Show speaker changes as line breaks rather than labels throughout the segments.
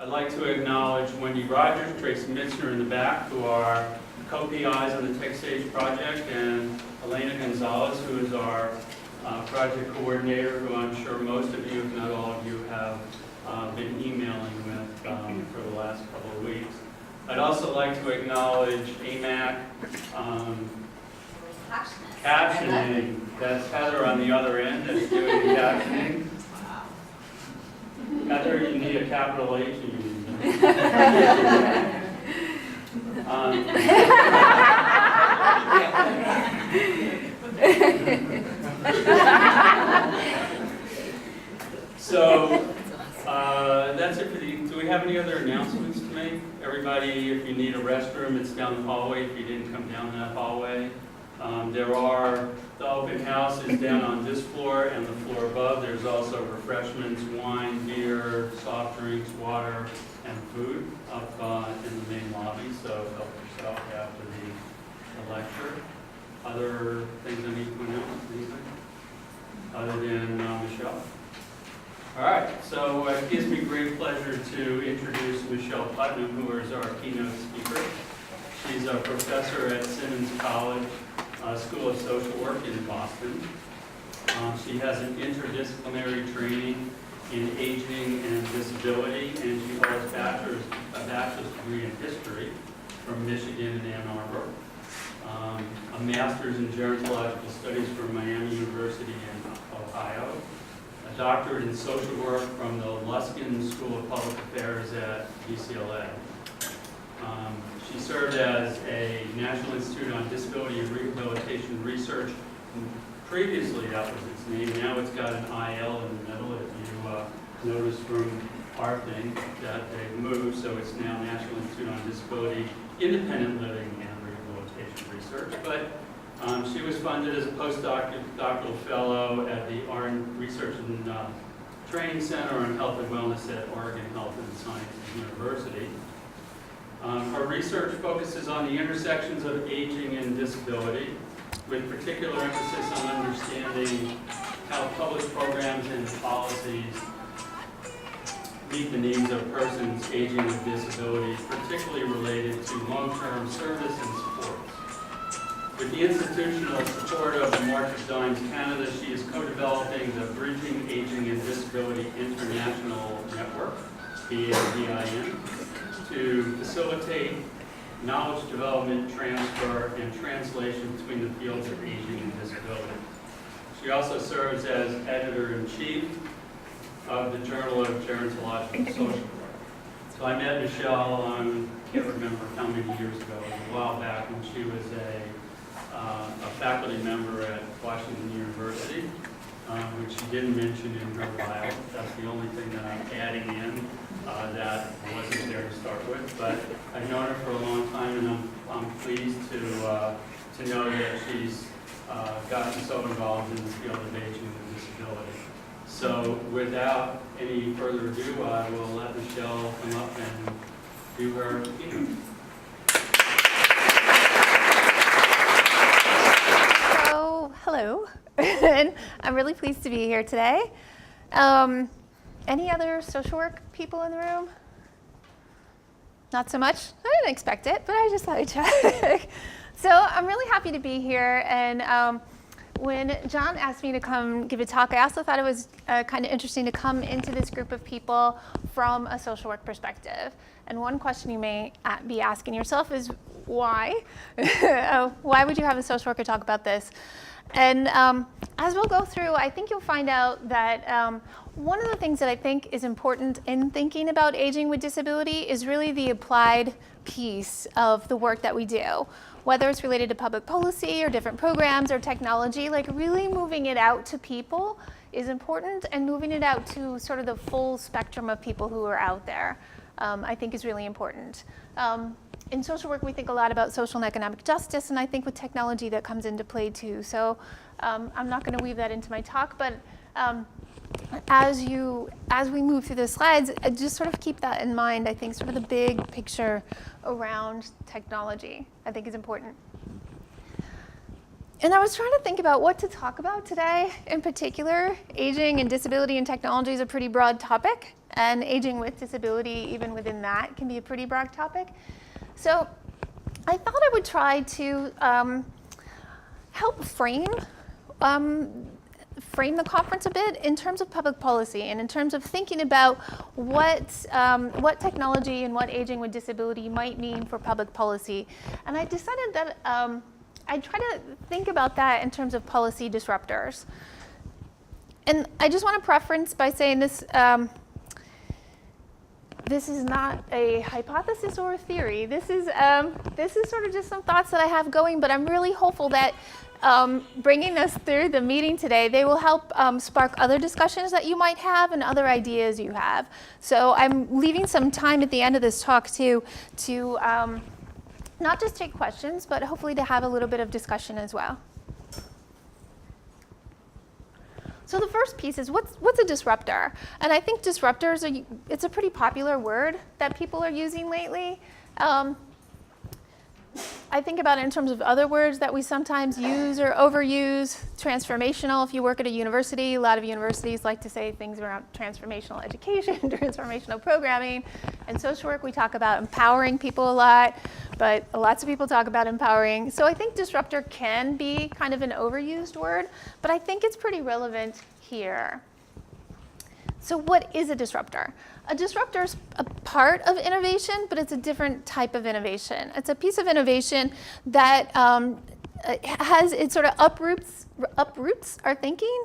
I'd like to acknowledge Wendy Rogers, Tracy Mitzner in the back, who are co-PIs on the TechSAge project, and Elena Gonzalez, who is our project coordinator, who I'm sure most of you, if not all of you, have been emailing with for the last couple of weeks. I'd also like to acknowledge AMAC captioning. That's Heather on the other end that's doing the captioning. Heather, you need a capital H and you need So that's it for the. Do we have any other announcements to make? Everybody, if you need a restroom, it's down the hallway. If you didn't come down that hallway, the open house is down on this floor and the floor above. There's also refreshments, wine, beer, soft drinks, water, and food up in the main lobby. So help yourself after the lecture. Other things I need to announce? Anything? Other than Michelle? All right, so it gives me great pleasure to introduce Michelle Putnam, who is our keynote speaker. She's a professor at Simmons College School of Social Work in Boston. She has an interdisciplinary training in aging and disability, and she holds a bachelor's degree in history from Michigan and Ann Arbor, a master's in gerontological studies from Miami University in Ohio, a doctorate in social work from the Luskin School of Public Affairs at UCLA. She served as a National Institute on Disability and Rehabilitation Research. Previously, that was its name. Now it's got an IL in the middle. If you notice from our thing that they've moved, so it's now National Institute on Disability, Independent Living, and Rehabilitation Research. But she was funded as a postdoctoral fellow at the Research and Training Center on Health and Wellness at Oregon Health and Sciences University. Her research focuses on the intersections of aging and disability, with particular emphasis on understanding how public programs and policies meet the needs of persons aging with disabilities, particularly related to long-term service and supports. With the institutional support of the March of Dimes Canada, she is co-developing the Bridging Aging and Disability International Network, BADIN, to facilitate knowledge development, transfer, and translation between the fields of aging and disability. She also serves as editor-in-chief of the Journal of Gerontological Social Work. So I met Michelle, I can't remember how many years ago, it was a while back when she was a faculty member at Washington University, which she didn't mention in her bio. That's the only thing that I'm adding in that wasn't there to start with. But I've known her for a long time, and I'm pleased to know that she's gotten so involved in the field of aging and disability. So without any further ado, I will let Michelle come up and do her keynote.
Hello, and I'm really pleased to be here today. Any other social work people in the room? Not so much? I didn't expect it, but I just thought I'd check. So I'm really happy to be here, and when John asked me to come give a talk, I also thought it was kind of interesting to come into this group of people from a social work perspective. And one question you may be asking yourself is, why? Why would you have a social worker talk about this? And as we'll go through, I think you'll find out that one of the things that I think is important in thinking about aging with disability is really the applied piece of the work that we do. Whether it's related to public policy or different programs or technology, like really moving it out to people is important, and moving it out to sort of the full spectrum of people who are out there, I think is really important. In social work, we think a lot about social and economic justice, and I think with technology that comes into play too. So I'm not going to weave that into my talk, but as we move through the slides, just sort of keep that in mind. I think sort of the big picture around technology, I think, is important. And I was trying to think about what to talk about today. In particular, aging and disability and technology is a pretty broad topic. and aging with disability, even within that, can be a pretty broad topic. So I thought I would try to help frame the conference a bit in terms of public policy and in terms of thinking about what technology and what aging with disability might mean for public policy. And I decided that I'd try to think about that in terms of policy disruptors. And I just want to preference by saying this, this is not a hypothesis or a theory. This is sort of just some thoughts that I have going, but I'm really hopeful that bringing us through the meeting today, they will help spark other discussions that you might have and other ideas you have. So I'm leaving some time at the end of this talk to not just take questions, but hopefully to have a little bit of discussion as well. So the first piece is what's a disruptor? And I think disruptors it's a pretty popular word that people are using lately. I think about it in terms of other words that we sometimes use or overuse. Transformational, if you work at a university, a lot of universities like to say things around transformational education, transformational programming. In social work, we talk about empowering people a lot, but lots of people talk about empowering. So I think disruptor can be kind of an overused word, but I think it's pretty relevant here. So what is a disruptor? A disruptor is a part of innovation, but it's a different type of innovation. It's a piece of innovation that it sort of uproots our thinking,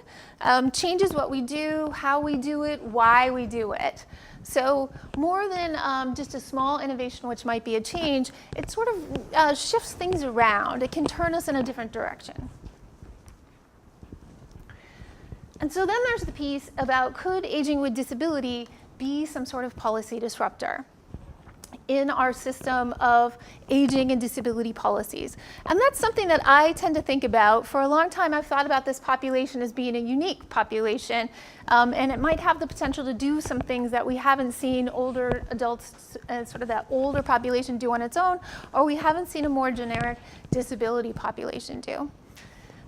changes what we do, how we do it, why we do it. So more than just a small innovation, which might be a change, it sort of shifts things around. It can turn us in a different direction. And so then there's the piece about could aging with disability be some sort of policy disruptor in our system of aging and disability policies. And that's something that I tend to think about. For a long time, I've thought about this population as being a unique population, and it might have the potential to do some things that we haven't seen older adults, sort of that older population do on its own, or we haven't seen a more generic disability population do.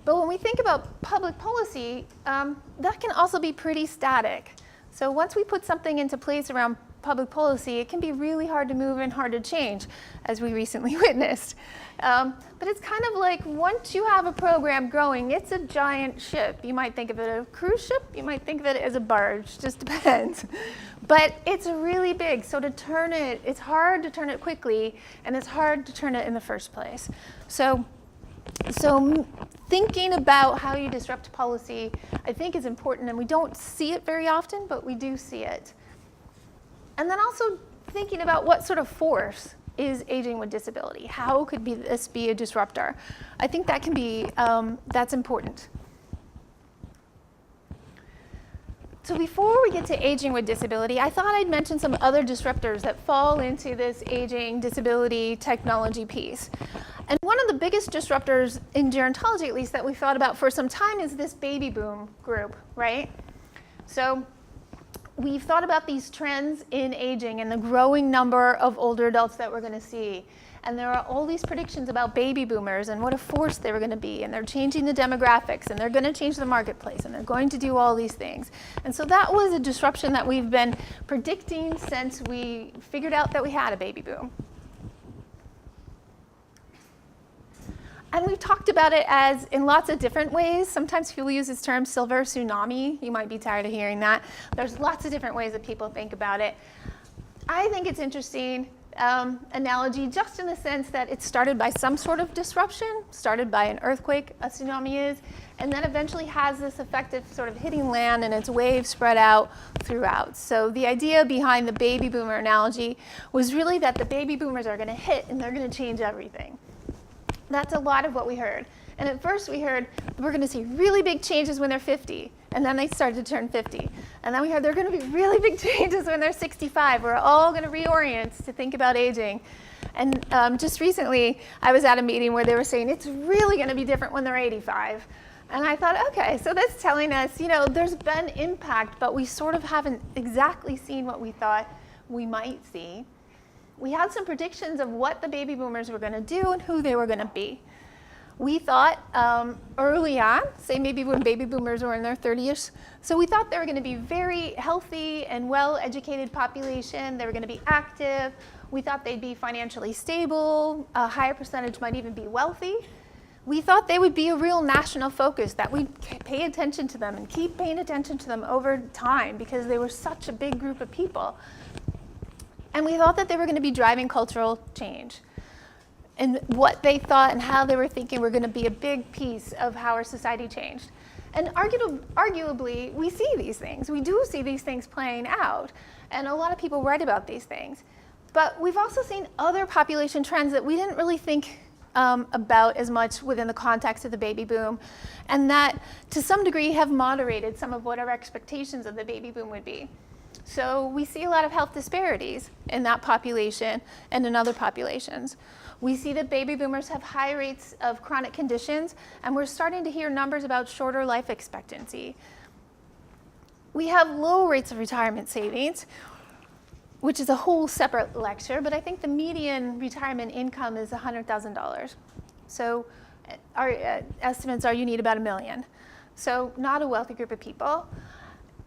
But when we think about public policy, that can also be pretty static. So once we put something into place around public policy, it can be really hard to move and hard to change, as we recently witnessed. But it's kind of like once you have a program going, it's a giant ship. You might think of it as a cruise ship, you might think of it as a barge, just depends. But it's really big, so to turn it, it's hard to turn it quickly, and it's hard to turn it in the first place. So thinking about how you disrupt policy, I think is important, and we don't see it very often, but we do see it. And then also thinking about what sort of force is aging with disability. How could this be a disruptor? I think that can be, that's important. So before we get to aging with disability, I thought I'd mention some other disruptors that fall into this aging disability technology piece. And one of the biggest disruptors in gerontology, at least, that we've thought about for some time is this baby boom group, right? So we've thought about these trends in aging and the growing number of older adults that we're going to see. And there are all these predictions about baby boomers and what a force they were going to be. And they're changing the demographics, and they're going to change the marketplace, and they're going to do all these things. And so that was a disruption that we've been predicting since we figured out that we had a baby boom. And we've talked about it as in lots of different ways. Sometimes people use this term silver tsunami. You might be tired of hearing that. There's lots of different ways that people think about it. I think it's interesting analogy just in the sense that it started by some sort of disruption, started by an earthquake, a tsunami is, and then eventually has this effect of sort of hitting land and its waves spread out throughout. So the idea behind the baby boomer analogy was really that the baby boomers are going to hit and they're going to change everything. That's a lot of what we heard. And at first we heard we're going to see really big changes when they're 50, and then they started to turn 50. And then we heard there are going to be really big changes when they're 65. We're all going to reorient to think about aging. And just recently, I was at a meeting where they were saying it's really going to be different when they're 85. And I thought, okay, so that's telling us, you know, there's been impact, but we sort of haven't exactly seen what we thought we might see. We had some predictions of what the baby boomers were going to do and who they were going to be. We thought early on, say maybe when baby boomers were in their 30s, so we thought they were going to be very healthy and well-educated population. They were going to be active. We thought they'd be financially stable. A higher percentage might even be wealthy. We thought they would be a real national focus, that we'd pay attention to them and keep paying attention to them over time because they were such a big group of people. And we thought that they were going to be driving cultural change. And what they thought and how they were thinking were going to be a big piece of how our society changed. And arguably, we see these things. We do see these things playing out. And a lot of people write about these things. But we've also seen other population trends that we didn't really think about as much within the context of the baby boom, and that to some degree have moderated some of what our expectations of the baby boom would be. So we see a lot of health disparities in that population and in other populations. We see that baby boomers have high rates of chronic conditions, and we're starting to hear numbers about shorter life expectancy. We have low rates of retirement savings, which is a whole separate lecture, but I think the median retirement income is $100,000. So our estimates are you need about $1 million. So not a wealthy group of people.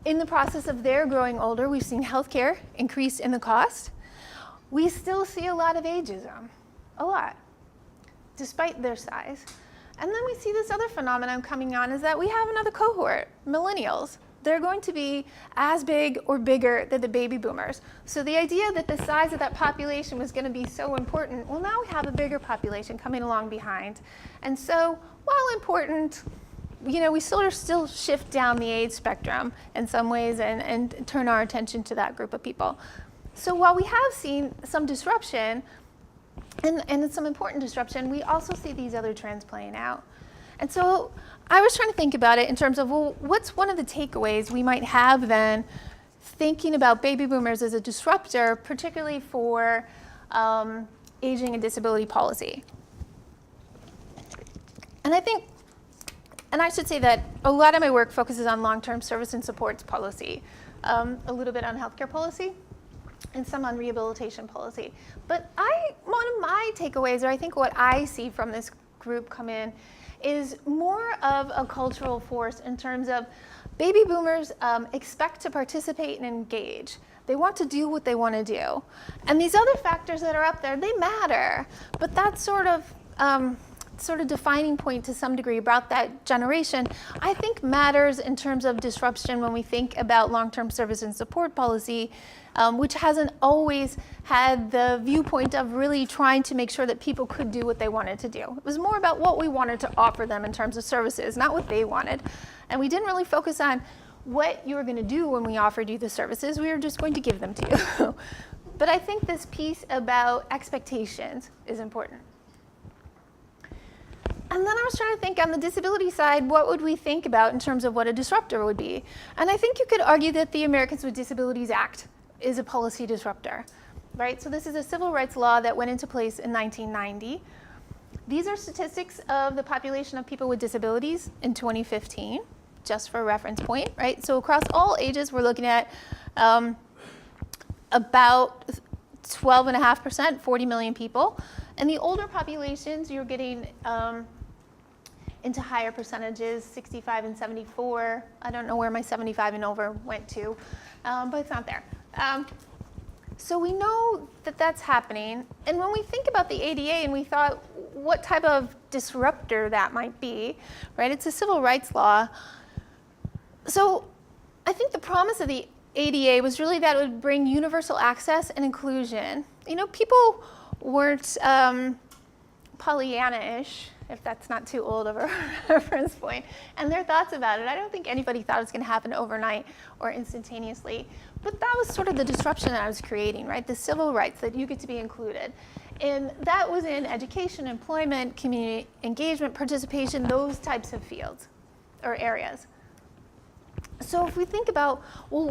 In the process of their growing older, we've seen healthcare increase in the cost. We still see a lot of ageism, a lot, despite their size. And then we see this other phenomenon coming on, is that we have another cohort, millennials. They're going to be as big or bigger than the baby boomers. So the idea that the size of that population was going to be so important, well, now we have a bigger population coming along behind. And so while important, we sort of still shift down the age spectrum in some ways and turn our attention to that group of people. So while we have seen some disruption, and some important disruption, we also see these other trends playing out. And so I was trying to think about it in terms of, well, what's one of the takeaways we might have then thinking about baby boomers as a disruptor, particularly for aging and disability policy? And I should say that a lot of my work focuses on long-term service and supports policy, a little bit on healthcare policy, and some on rehabilitation policy. But one of my takeaways, or I think what I see from this group come in, is more of a cultural force in terms of baby boomers expect to participate and engage. They want to do what they want to do. And these other factors that are up there, they matter. But that sort of defining point to some degree about that generation, I think matters in terms of disruption when we think about long-term service and support policy, which hasn't always had the viewpoint of really trying to make sure that people could do what they wanted to do. It was more about what we wanted to offer them in terms of services, not what they wanted. And we didn't really focus on what you were going to do when we offered you the services. We were just going to give them to you. But I think this piece about expectations is important. And then I was trying to think on the disability side, what would we think about in terms of what a disruptor would be? And I think you could argue that the Americans with Disabilities Act is a policy disruptor, right? So this is a civil rights law that went into place in 1990. These are statistics of the population of people with disabilities in 2015, just for a reference point, right? So across all ages, we're looking at about 12.5%, 40 million people. And the older populations, you're getting into higher percentages, 65 and 74. I don't know where my 75 and over went to, but it's not there. So we know that that's happening. And when we think about the ADA and we thought what type of disruptor that might be, right? It's a civil rights law. So I think the promise of the ADA was really that it would bring universal access and inclusion. People weren't Pollyanna-ish, if that's not too old of a reference point, and their thoughts about it. I don't think anybody thought it was going to happen overnight or instantaneously, but that was sort of the disruption that I was creating, right? The civil rights that you get to be included. And that was in education, employment, community engagement, participation, those types of fields or areas. So if we think about, well,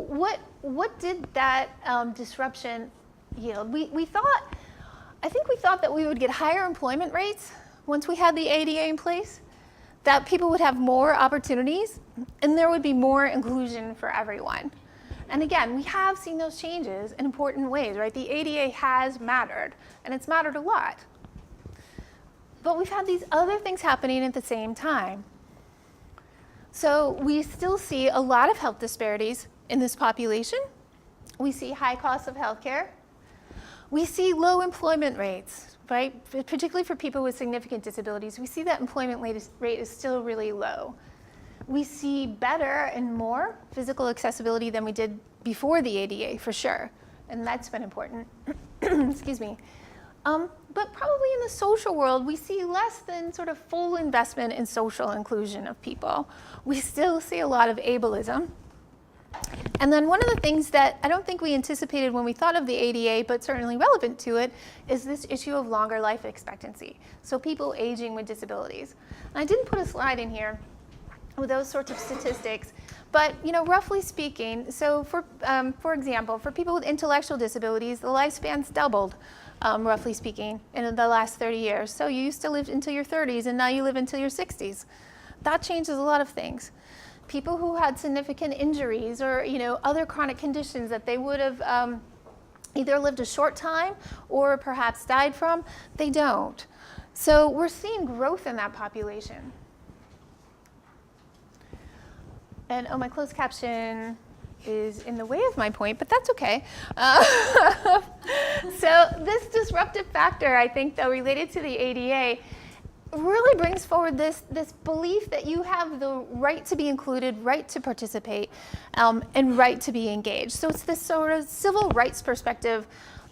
what did that disruption yield? I think we thought that we would get higher employment rates once we had the ADA in place, that people would have more opportunities, and there would be more inclusion for everyone. And again, we have seen those changes in important ways, right? The ADA has mattered, and it's mattered a lot. But we've had these other things happening at the same time. So we still see a lot of health disparities in this population. We see high costs of healthcare. We see low employment rates, right? Particularly for people with significant disabilities. We see that employment rate is still really low. We see better and more physical accessibility than we did before the ADA, for sure. And that's been important. Excuse me. But probably in the social world, we see less than sort of full investment in social inclusion of people. We still see a lot of ableism. And then one of the things that I don't think we anticipated when we thought of the ADA, but certainly relevant to it, is this issue of longer life expectancy. So people aging with disabilities. And I didn't put a slide in here with those sorts of statistics, but roughly speaking, so for example, for people with intellectual disabilities, the lifespan's doubled, roughly speaking, in the last 30 years. So you used to live until your 30s, and now you live until your 60s. That changes a lot of things. People who had significant injuries or other chronic conditions that they would have either lived a short time or perhaps died from, they don't. So we're seeing growth in that population. And my closed caption is in the way of my point, but that's okay. So this disruptive factor, I think, though, related to the ADA, really brings forward this belief that you have the right to be included, right to participate, and right to be engaged. So it's this sort of civil rights perspective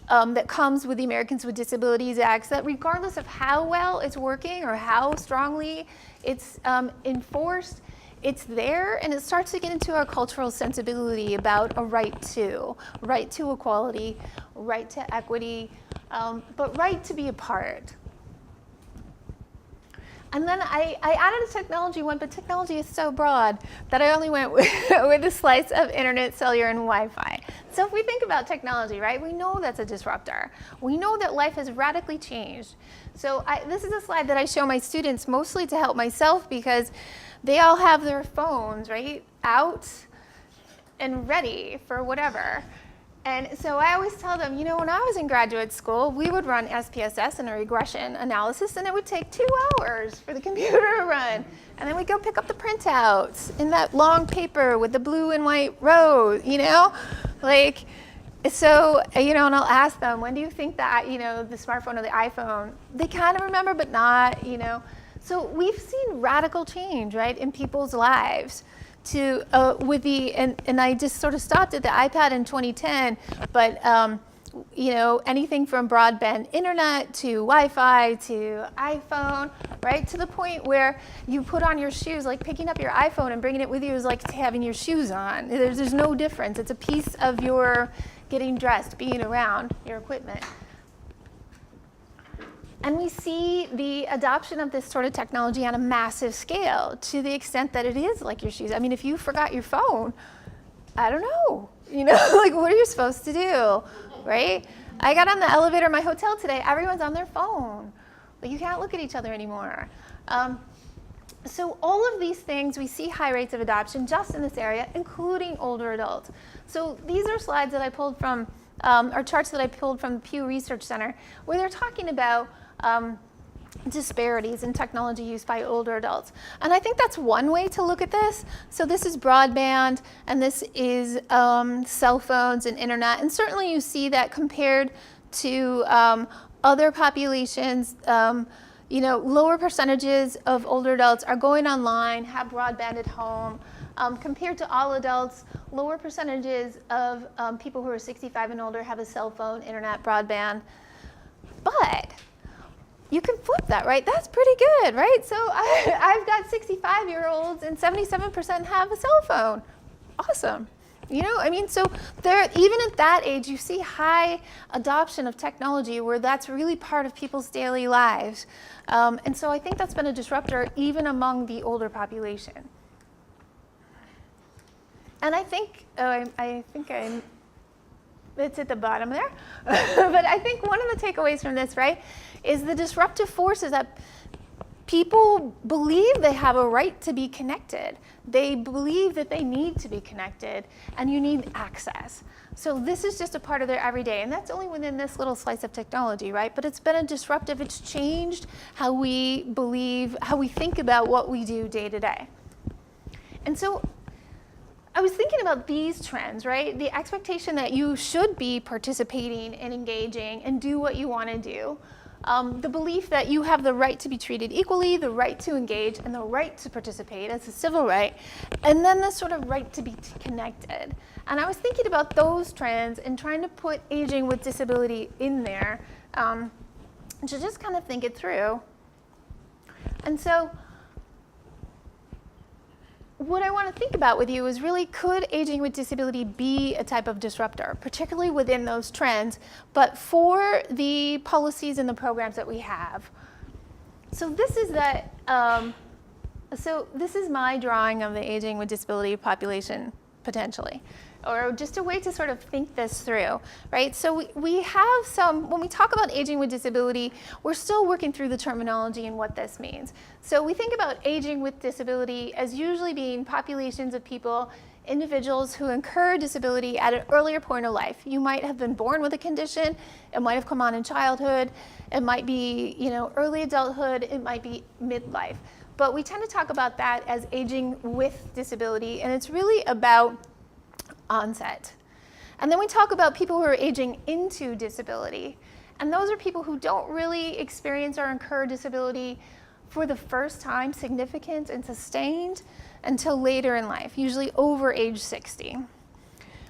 that comes with the Americans with Disabilities Act, that regardless of how well it's working or how strongly it's enforced, it's there, and it starts to get into our cultural sensibility about a right to equality, right to equity, but right to be a part. And then I added a technology one, but technology is so broad that I only went with a slice of internet, cellular, and Wi-Fi. So if we think about technology, right, we know that's a disruptor. We know that life has radically changed. So this is a slide that I show my students mostly to help myself, because they all have their phones, right, out and ready for whatever. And so I always tell them, when I was in graduate school, we would run SPSS and a regression analysis, and it would take 2 hours for the computer to run. And then we'd go pick up the printouts in that long paper with the blue and white row, So, and I'll ask them, when do you think that, the smartphone or the iPhone, they kind of remember, but not, So we've seen radical change, right, in people's lives. With the, and I just sort of stopped at the iPad in 2010, but anything from broadband internet to Wi-Fi to iPhone, right, to the point where you put on your shoes, like picking up your iPhone and bringing it with you is like having your shoes on. There's no difference. It's a piece of your getting dressed, being around your equipment. And we see the adoption of this sort of technology on a massive scale, to the extent that it is like your shoes. I mean, if you forgot your phone, I don't know, what are you supposed to do, right? I got on the elevator in my hotel today, everyone's on their phone. You can't look at each other anymore. So all of these things, we see high rates of adoption just in this area, including older adults. So these are slides that I pulled from, or charts that I pulled from the Pew Research Center, where they're talking about disparities in technology use by older adults. And I think that's one way to look at this. So this is broadband, and this is cell phones and internet. And certainly you see that compared to other populations, lower percentages of older adults are going online, have broadband at home. Compared to all adults, lower percentages of people who are 65 and older have a cell phone, internet, broadband. But you can flip that, right? That's pretty good, right? So I've got 65-year-olds and 77% have a cell phone. Awesome. So there, even at that age, you see high adoption of technology where that's really part of people's daily lives. And so I think that's been a disruptor even among the older population. And I think it's at the bottom there. But I think one of the takeaways from this, right, is the disruptive forces that people believe they have a right to be connected. They believe that they need to be connected, and you need access. So this is just a part of their everyday, and that's only within this little slice of technology, right? But it's been a disruptive, it's changed how we believe, how we think about what we do day to day. And so I was thinking about these trends, right? The expectation that you should be participating and engaging and do what you want to do. The belief that you have the right to be treated equally, the right to engage, and the right to participate as a civil right, and then the sort of right to be connected. And I was thinking about those trends and trying to put aging with disability in there to just kind of think it through. And so what I want to think about with you is really, could aging with disability be a type of disruptor, particularly within those trends, but for the policies and the programs that we have? So this is that. So this is my drawing of the aging with disability population potentially, or just a way to sort of think this through, right? So we have some, when we talk about aging with disability, we're still working through the terminology and what this means. So we think about aging with disability as usually being populations of people, individuals who incur disability at an earlier point of life. You might have been born with a condition, it might have come on in childhood, it might be, early adulthood, it might be midlife. But we tend to talk about that as aging with disability, and it's really about onset. And then we talk about people who are aging into disability, and those are people who don't really experience or incur disability for the first time, significant and sustained, until later in life, usually over age 60.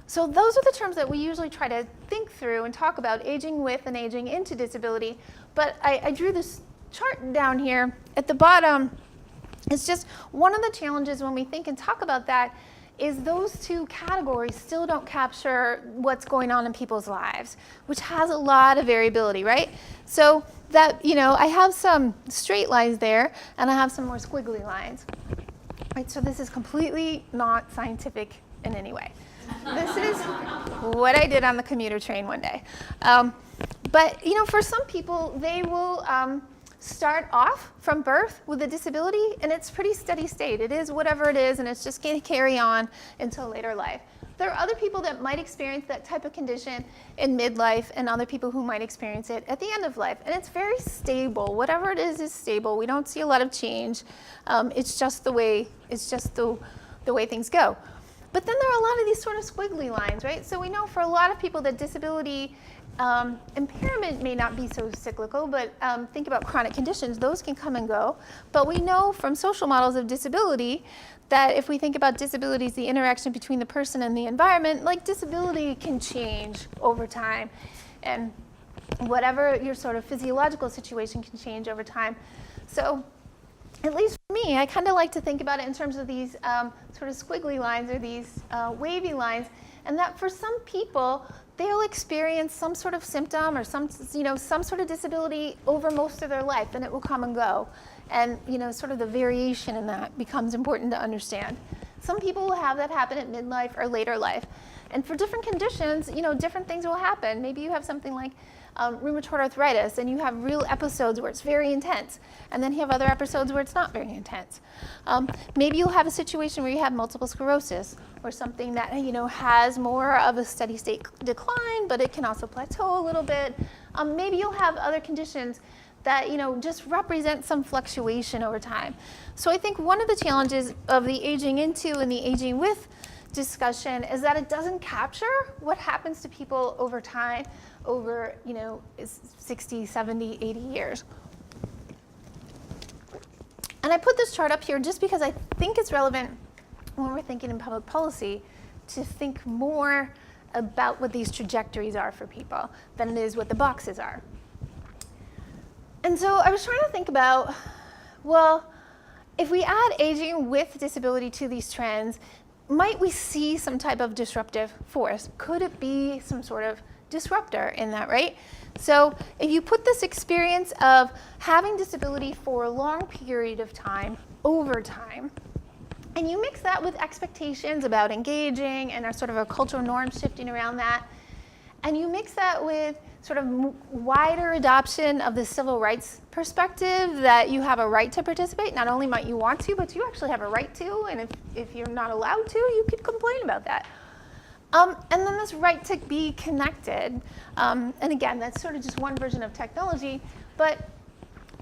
So those are the terms that we usually try to think through and talk about, aging with and aging into disability. But I drew this chart down here at the bottom. It's just one of the challenges when we think and talk about that is those two categories still don't capture what's going on in people's lives, which has a lot of variability, right? So that, I have some straight lines there, and I have some more squiggly lines. Right, so this is completely not scientific in any way. This is what I did on the commuter train one day. But, for some people, they will start off from birth with a disability, and it's pretty steady state. It is whatever it is, and it's just going to carry on until later life. There are other people that might experience that type of condition in midlife, and other people who might experience it at the end of life. And it's very stable. Whatever it is stable. We don't see a lot of change. It's just the way things go. But then there are a lot of these sort of squiggly lines, right? So we know for a lot of people that disability impairment may not be so cyclical, but think about chronic conditions, those can come and go. But we know from social models of disability that if we think about disabilities, the interaction between the person and the environment, like disability can change over time. And whatever your sort of physiological situation can change over time. So at least for me, I kind of like to think about it in terms of these sort of squiggly lines or these wavy lines, and that for some people, they'll experience some sort of symptom or some sort of disability over most of their life, and it will come and go. And sort of the variation in that becomes important to understand. Some people will have that happen at midlife or later life. And for different conditions, different things will happen. Maybe you have something like rheumatoid arthritis, and you have real episodes where it's very intense, and then you have other episodes where it's not very intense. Maybe you'll have a situation where you have multiple sclerosis, or something that has more of a steady state decline, but it can also plateau a little bit. Maybe you'll have other conditions that just represent some fluctuation over time. So I think one of the challenges of the aging into and the aging with discussion is that it doesn't capture what happens to people over time, over 60, 70, 80 years. And I put this chart up here just because I think it's relevant when we're thinking in public policy to think more about what these trajectories are for people than it is what the boxes are. And so I was trying to think about, well, if we add aging with disability to these trends, might we see some type of disruptive force? Could it be some sort of disruptor in that, right? So if you put this experience of having disability for a long period of time, over time, and you mix that with expectations about engaging and our sort of our cultural norms shifting around that, and you mix that with sort of wider adoption of the civil rights perspective, that you have a right to participate. Not only might you want to, but you actually have a right to, and if you're not allowed to, you could complain about that. And then this right to be connected. And again, that's sort of just one version of technology, but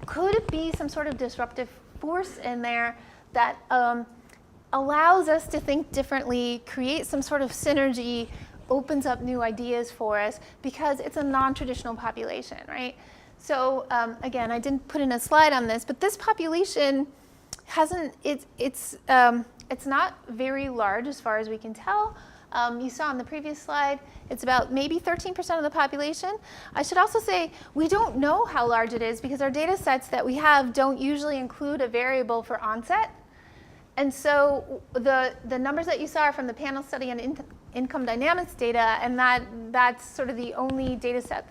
could it be some sort of disruptive force in there that allows us to think differently, create some sort of synergy, opens up new ideas for us because it's a non-traditional population, right? So again, I didn't put in a slide on this, but this population it's not very large as far as we can tell. You saw on the previous slide, it's about maybe 13% of the population. I should also say we don't know how large it is because our data sets that we have don't usually include a variable for onset. And so the numbers that you saw are from the panel study and income dynamics data, and that's sort of the only data set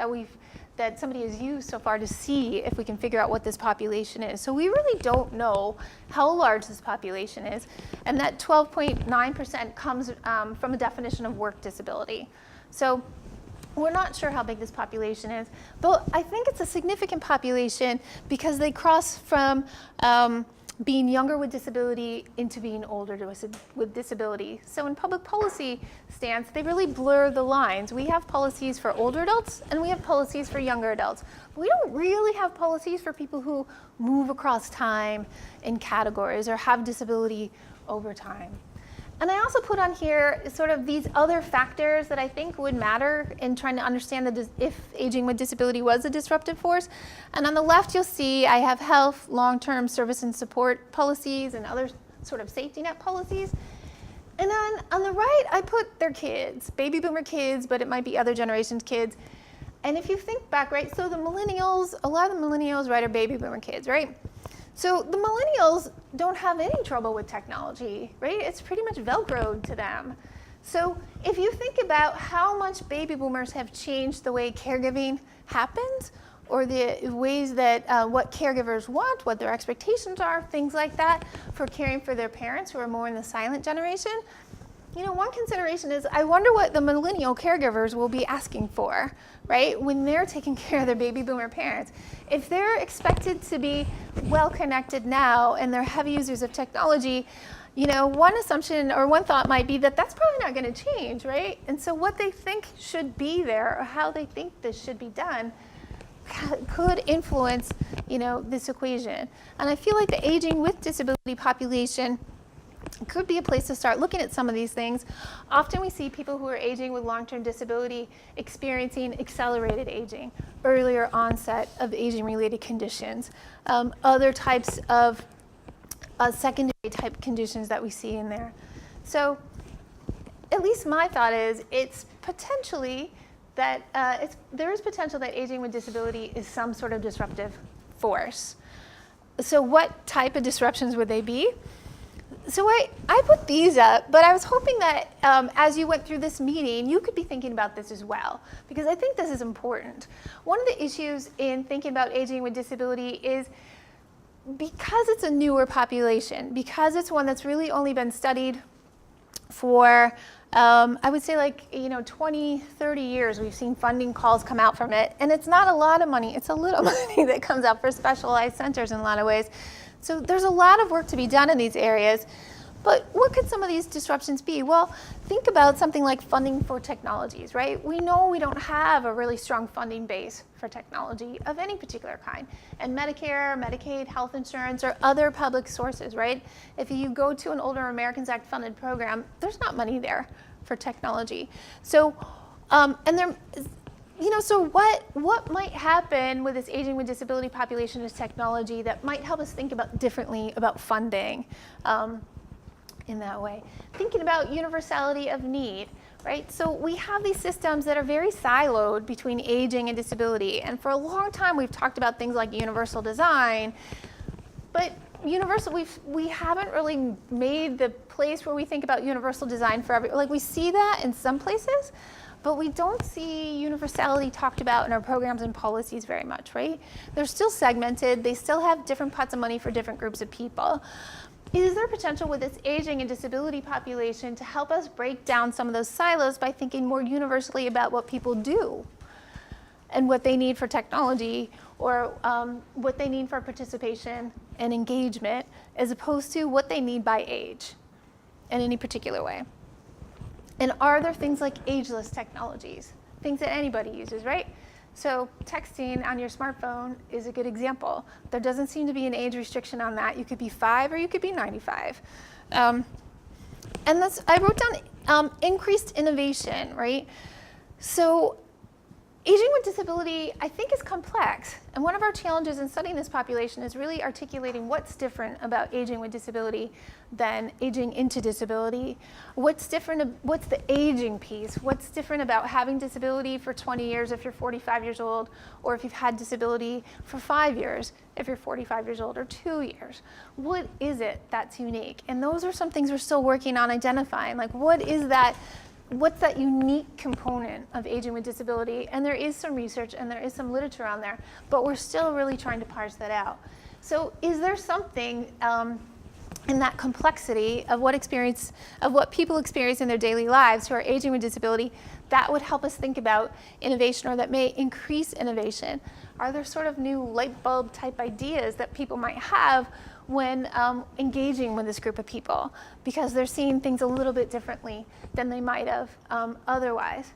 that somebody has used so far to see if we can figure out what this population is. So we really don't know how large this population is, and that 12.9% comes from a definition of work disability. So we're not sure how big this population is, but I think it's a significant population because they cross from being younger with disability into being older with disability. So in public policy stance, they really blur the lines. We have policies for older adults and we have policies for younger adults. But we don't really have policies for people who move across time in categories or have disability over time. And I also put on here sort of these other factors that I think would matter in trying to understand if aging with disability was a disruptive force. And on the left, you'll see I have health, long-term service and support policies and other sort of safety net policies. And then on the right, I put their kids, baby boomer kids, but it might be other generations' kids. And if you think back, right, so the millennials, a lot of the millennials, right, are baby boomer kids, right? So the millennials don't have any trouble with technology, right? It's pretty much Velcroed to them. So if you think about how much baby boomers have changed the way caregiving happens, or the ways that what caregivers want, what their expectations are, things like that, for caring for their parents who are more in the silent generation, you know, one consideration is I wonder what the millennial caregivers will be asking for, right, when they're taking care of their baby boomer parents. If they're expected to be well connected now and they're heavy users of technology, you know, one assumption or one thought might be that that's probably not going to change, right? And so what they think should be there or how they think this should be done could influence, you know, this equation. And I feel like the aging with disability population could be a place to start looking at some of these things. Often we see people who are aging with long-term disability experiencing accelerated aging, earlier onset of aging-related conditions, other types of secondary type conditions that we see in there. So at least my thought is it's potentially that there is potential that aging with disability is some sort of disruptive force. So what type of disruptions would they be? So I put these up, but I was hoping that as you went through this meeting, you could be thinking about this as well, because I think this is important. One of the issues in thinking about aging with disability is because it's a newer population, because it's one that's really only been studied for, I would say, like, 20, 30 years, we've seen funding calls come out from it, and it's not a lot of money, it's a little money that comes out for specialized centers in a lot of ways. So there's a lot of work to be done in these areas, but what could some of these disruptions be? Well, think about something like funding for technologies, right? We know we don't have a really strong funding base for technology of any particular kind. And Medicare, Medicaid, health insurance, or other public sources, right? If you go to an Older Americans Act funded program, there's not money there for technology. So, so what might happen with this aging with disability population is technology that might help us think about differently about funding in that way. Thinking about universality of need, right? So we have these systems that are very siloed between aging and disability. And for a long time, we've talked about things like universal design, but we haven't really made the place where we think about universal design for like we see that in some places, but we don't see universality talked about in our programs and policies very much, right? They're still segmented. They still have different pots of money for different groups of people. Is there potential with this aging and disability population to help us break down some of those silos by thinking more universally about what people do? and what they need for technology, or what they need for participation and engagement, as opposed to what they need by age in any particular way. And are there things like ageless technologies, things that anybody uses, right? So texting on your smartphone is a good example. There doesn't seem to be an age restriction on that. You could be 5 or you could be 95. And I wrote down increased innovation, right? So aging with disability, I think, is complex. And one of our challenges in studying this population is really articulating what's different about aging with disability than aging into disability. What's different, what's the aging piece? What's different about having disability for 20 years if you're 45 years old, or if you've had disability for 5 years if you're 45 years old, or 2 years? What is it that's unique? And those are some things we're still working on identifying. Like, what is that? What's that unique component of aging with disability? And there is some research and there is some literature on there, but we're still really trying to parse that out. So is there something in that complexity of what people experience in their daily lives who are aging with disability that would help us think about innovation, or that may increase innovation? Are there sort of new light bulb type ideas that people might have when engaging with this group of people, because they're seeing things a little bit differently than they might have otherwise?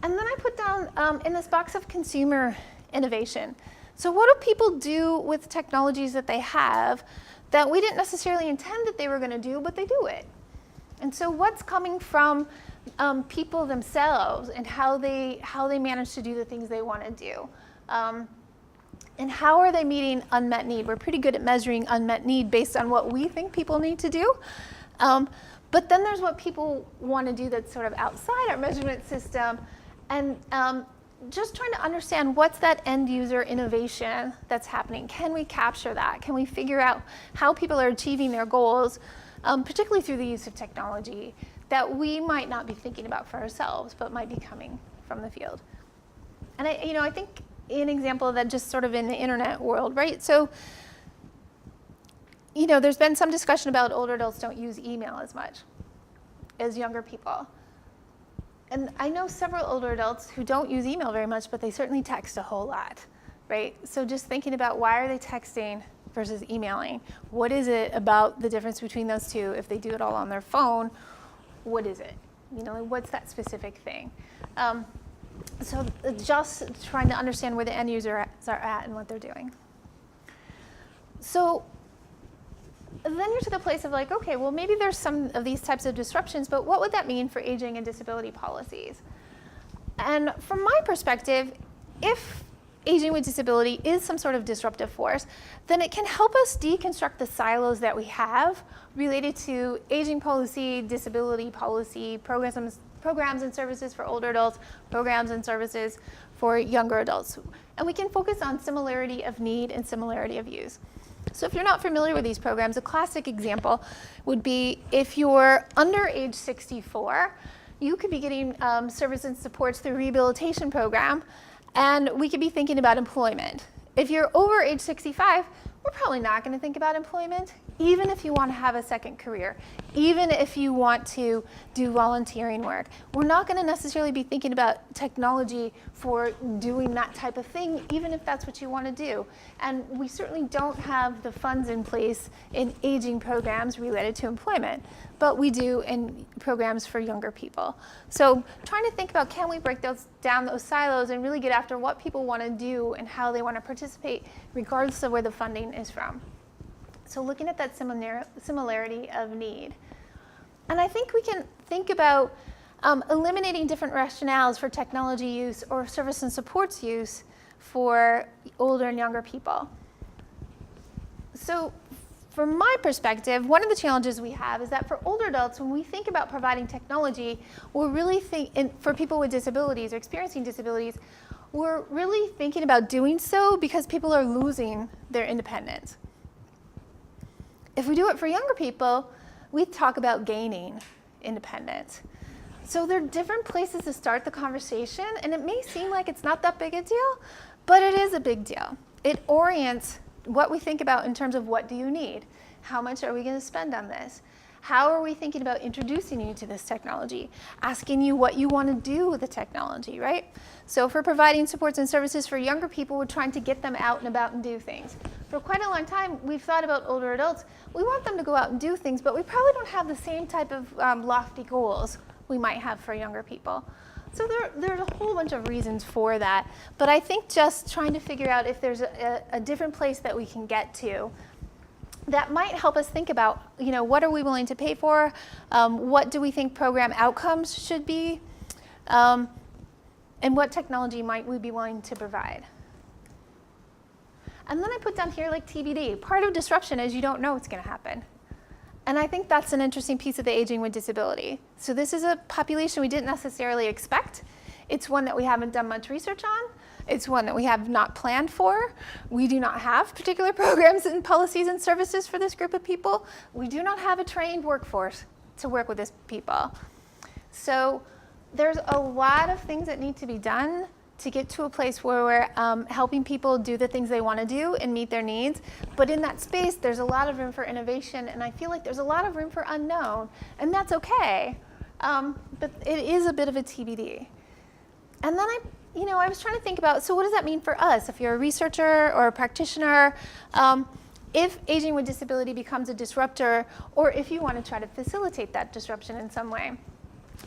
And then I put down in this box of consumer innovation. So what do people do with technologies that they have that we didn't necessarily intend that they were going to do, but they do it? And so what's coming from people themselves, and how they manage to do the things they want to do? And how are they meeting unmet need? We're pretty good at measuring unmet need based on what we think people need to do. But then there's what people want to do that's sort of outside our measurement system. And just trying to understand what's that end user innovation that's happening. Can we capture that? Can we figure out how people are achieving their goals, particularly through the use of technology, that we might not be thinking about for ourselves, but might be coming from the field? And I think an example of that, just sort of in the internet world, right? So, there's been some discussion about older adults don't use email as much as younger people. And I know several older adults who don't use email very much, but they certainly text a whole lot, right? So just thinking about, why are they texting versus emailing? What is it about the difference between those two? If they do it all on their phone, what is it? What's that specific thing? So just trying to understand where the end users are at and what they're doing. So then you're to the place of like, okay, well, maybe there's some of these types of disruptions, but what would that mean for aging and disability policies? And from my perspective, if aging with disability is some sort of disruptive force, then it can help us deconstruct the silos that we have related to aging policy, disability policy, programs and services for older adults, programs and services for younger adults. And we can focus on similarity of need and similarity of use. So if you're not familiar with these programs, a classic example would be if you're under age 64, you could be getting services and supports through a rehabilitation program, and we could be thinking about employment. If you're over age 65, we're probably not going to think about employment, even if you want to have a second career, even if you want to do volunteering work. We're not going to necessarily be thinking about technology for doing that type of thing, even if that's what you want to do. And we certainly don't have the funds in place in aging programs related to employment, but we do in programs for younger people. So trying to think about, can we break down those silos and really get after what people want to do and how they want to participate, regardless of where the funding is from. So looking at that similarity of need. And I think we can think about eliminating different rationales for technology use or service and supports use for older and younger people. So from my perspective, one of the challenges we have is that for older adults, when we think about providing technology, we're really for people with disabilities or experiencing disabilities, we're really thinking about doing so because people are losing their independence. If we do it for younger people, we talk about gaining independence. So there are different places to start the conversation, and it may seem like it's not that big a deal, but it is a big deal. It orients what we think about in terms of, what do you need? How much are we going to spend on this? How are we thinking about introducing you to this technology? Asking you what you want to do with the technology, right? So if we're providing supports and services for younger people, we're trying to get them out and about and do things. For quite a long time, we've thought about older adults. We want them to go out and do things, but we probably don't have the same type of lofty goals we might have for younger people. So there's a whole bunch of reasons for that. But I think just trying to figure out if there's a different place that we can get to that might help us think about, what are we willing to pay for? What do we think program outcomes should be? And what technology might we be willing to provide? And then I put down here like TBD. Part of disruption is you don't know what's going to happen. And I think that's an interesting piece of the aging with disability. So this is a population we didn't necessarily expect. It's one that we haven't done much research on. It's one that we have not planned for. We do not have particular programs and policies and services for this group of people. We do not have a trained workforce to work with this people. So there's a lot of things that need to be done to get to a place where we're helping people do the things they want to do and meet their needs. But in that space, there's a lot of room for innovation, and I feel like there's a lot of room for unknown, and that's okay. But it is a bit of a TBD. And then I was trying to think about, so what does that mean for us? If you're a researcher or a practitioner, if aging with disability becomes a disruptor, or if you want to try to facilitate that disruption in some way.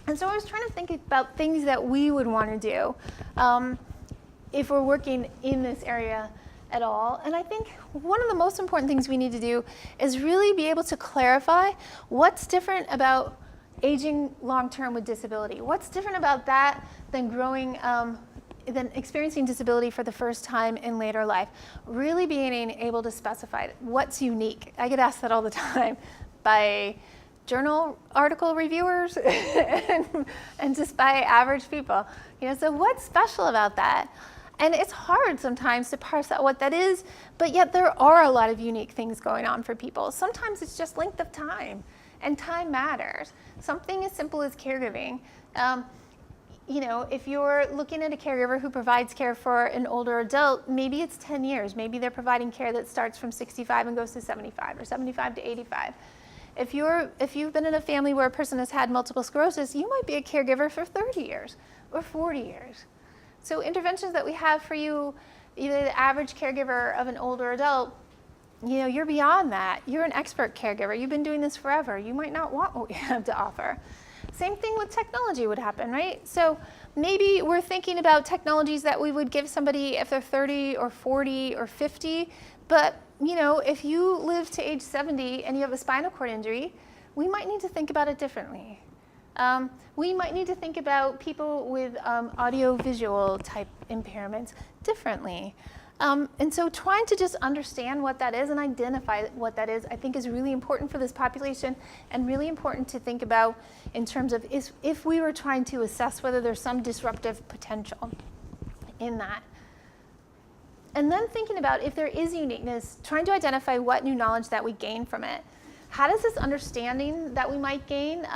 And so I was trying to think about things that we would want to do if we're working in this area at all. And I think one of the most important things we need to do is really be able to clarify what's different about aging long-term with disability. What's different about that than than experiencing disability for the first time in later life? Really being able to specify what's unique. I get asked that all the time by journal article reviewers and just by average people. So what's special about that? And it's hard sometimes to parse out what that is, but yet there are a lot of unique things going on for people. Sometimes it's just length of time, and time matters. Something as simple as caregiving. If you're looking at a caregiver who provides care for an older adult, maybe it's 10 years. Maybe they're providing care that starts from 65 and goes to 75, or 75 to 85. If you've been in a family where a person has had multiple sclerosis, you might be a caregiver for 30 years or 40 years. So interventions that we have for you, either the average caregiver of an older adult, you're beyond that. You're an expert caregiver. You've been doing this forever. You might not want what we have to offer. Same thing with technology would happen, right? So maybe we're thinking about technologies that we would give somebody if they're 30 or 40 or 50, but if you live to age 70 and you have a spinal cord injury, we might need to think about it differently. We might need to think about people with audio-visual type impairments differently. And so trying to just understand what that is and identify what that is, I think is really important for this population, and really important to think about in terms of if we were trying to assess whether there's some disruptive potential in that. And then thinking about if there is uniqueness, trying to identify what new knowledge that we gain from it. How does this understanding that we might gain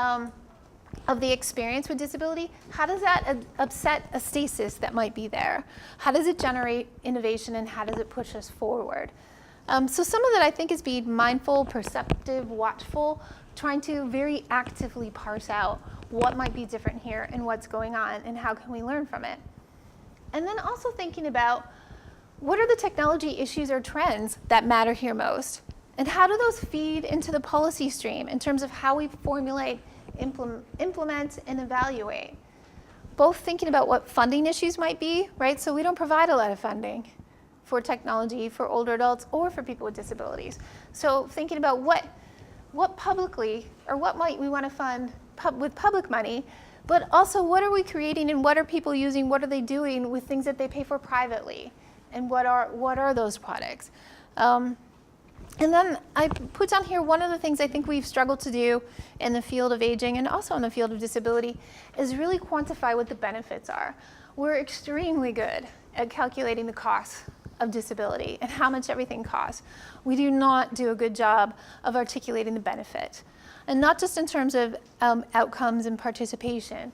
of the experience with disability, how does that upset a stasis that might be there? How does it generate innovation, and how does it push us forward? So some of that I think is being mindful, perceptive, watchful, trying to very actively parse out what might be different here and what's going on and how can we learn from it. And then also thinking about what are the technology issues or trends that matter here most? And how do those feed into the policy stream in terms of how we formulate, implement, and evaluate? Both thinking about what funding issues might be, right? So we don't provide a lot of funding for technology for older adults or for people with disabilities. So thinking about what publicly, or what might we want to fund with public money, but also what are we creating and what are people using, what are they doing with things that they pay for privately? And what are those products? And then I put down here one of the things I think we've struggled to do in the field of aging and also in the field of disability is really quantify what the benefits are. We're extremely good at calculating the costs of disability and how much everything costs. We do not do a good job of articulating the benefit. And not just in terms of outcomes and participation,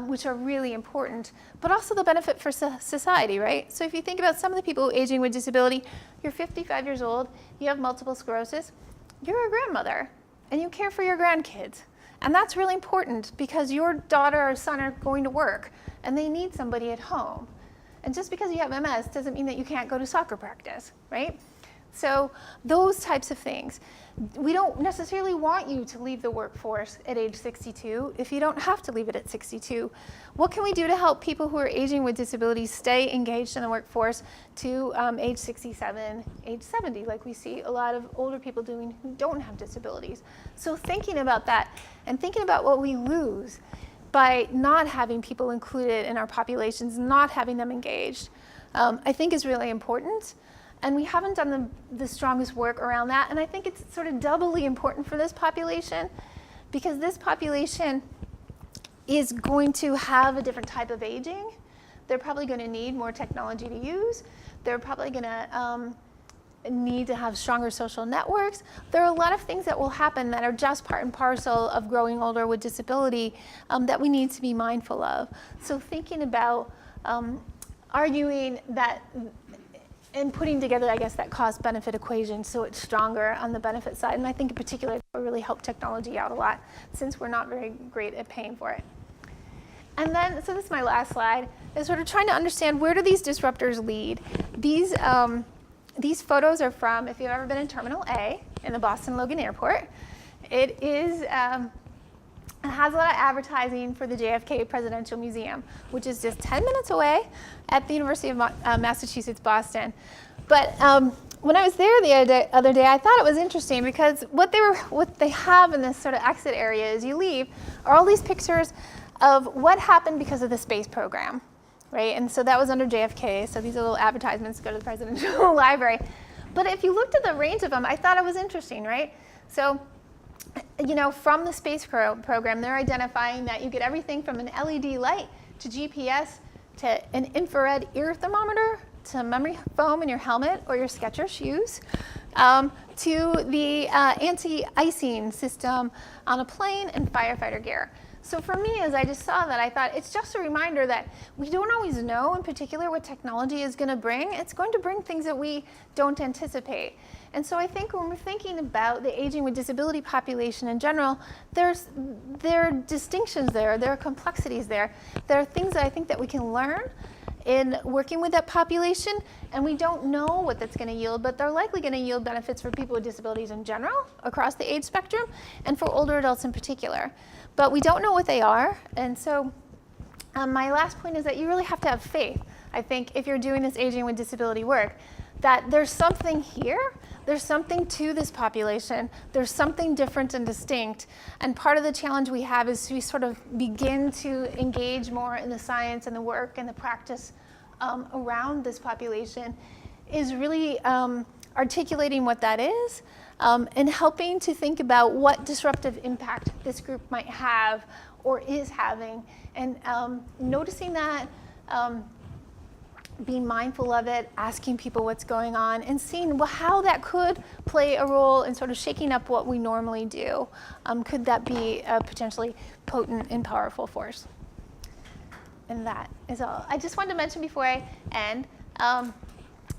which are really important, but also the benefit for society, right? So if you think about some of the people aging with disability, you're 55 years old, you have multiple sclerosis, you're a grandmother. and you care for your grandkids. And that's really important because your daughter or son are going to work and they need somebody at home. And just because you have MS doesn't mean that you can't go to soccer practice, right? So those types of things. We don't necessarily want you to leave the workforce at age 62 if you don't have to leave it at 62. What can we do to help people who are aging with disabilities stay engaged in the workforce to age 67, age 70, like we see a lot of older people doing who don't have disabilities? So thinking about that and thinking about what we lose by not having people included in our populations, not having them engaged, I think is really important. And we haven't done the strongest work around that. And I think it's sort of doubly important for this population because this population is going to have a different type of aging. They're probably going to need more technology to use. They're probably going to need to have stronger social networks. There are a lot of things that will happen that are just part and parcel of growing older with disability that we need to be mindful of. So thinking about arguing that and putting together, I guess, that cost-benefit equation so it's stronger on the benefit side. And I think in particular, it will really help technology out a lot since we're not very great at paying for it. And then, so this is my last slide, is sort of trying to understand where do these disruptors lead. These photos are from, if you've ever been in Terminal A in the Boston Logan Airport. It is, it has a lot of advertising for the JFK Presidential Museum, which is just 10 minutes away at the University of Massachusetts, Boston. But when I was there the other day, I thought it was interesting because what they have in this sort of exit area as you leave are all these pictures of what happened because of the space program, right? And so that was under JFK, so these are little advertisements to go to the Presidential Library. But if you looked at the range of them, I thought it was interesting, right? So, you know, from the space program, they're identifying that you get everything from an LED light to GPS to an infrared ear thermometer to memory foam in your helmet or your Skechers shoes to the anti-icing system on a plane and firefighter gear. So for me, as I just saw that, I thought it's just a reminder that we don't always know in particular what technology is going to bring. It's going to bring things that we don't anticipate. And so I think when we're thinking about the aging with disability population in general, there are distinctions there are complexities there. There are things that I think that we can learn in working with that population, and we don't know what that's going to yield, but they're likely going to yield benefits for people with disabilities in general across the age spectrum and for older adults in particular. But we don't know what they are, and so my last point is that you really have to have faith, I think, if you're doing this aging with disability work, that there's something here, there's something to this population, there's something different and distinct, and part of the challenge we have is we sort of begin to engage more in the science and the work and the practice around this population is really articulating what that is and helping to think about what disruptive impact this group might have or is having, and noticing that, being mindful of it, asking people what's going on, and seeing how that could play a role in sort of shaking up what we normally do. Could that be a potentially potent and powerful force? And that is all. I just wanted to mention before I end,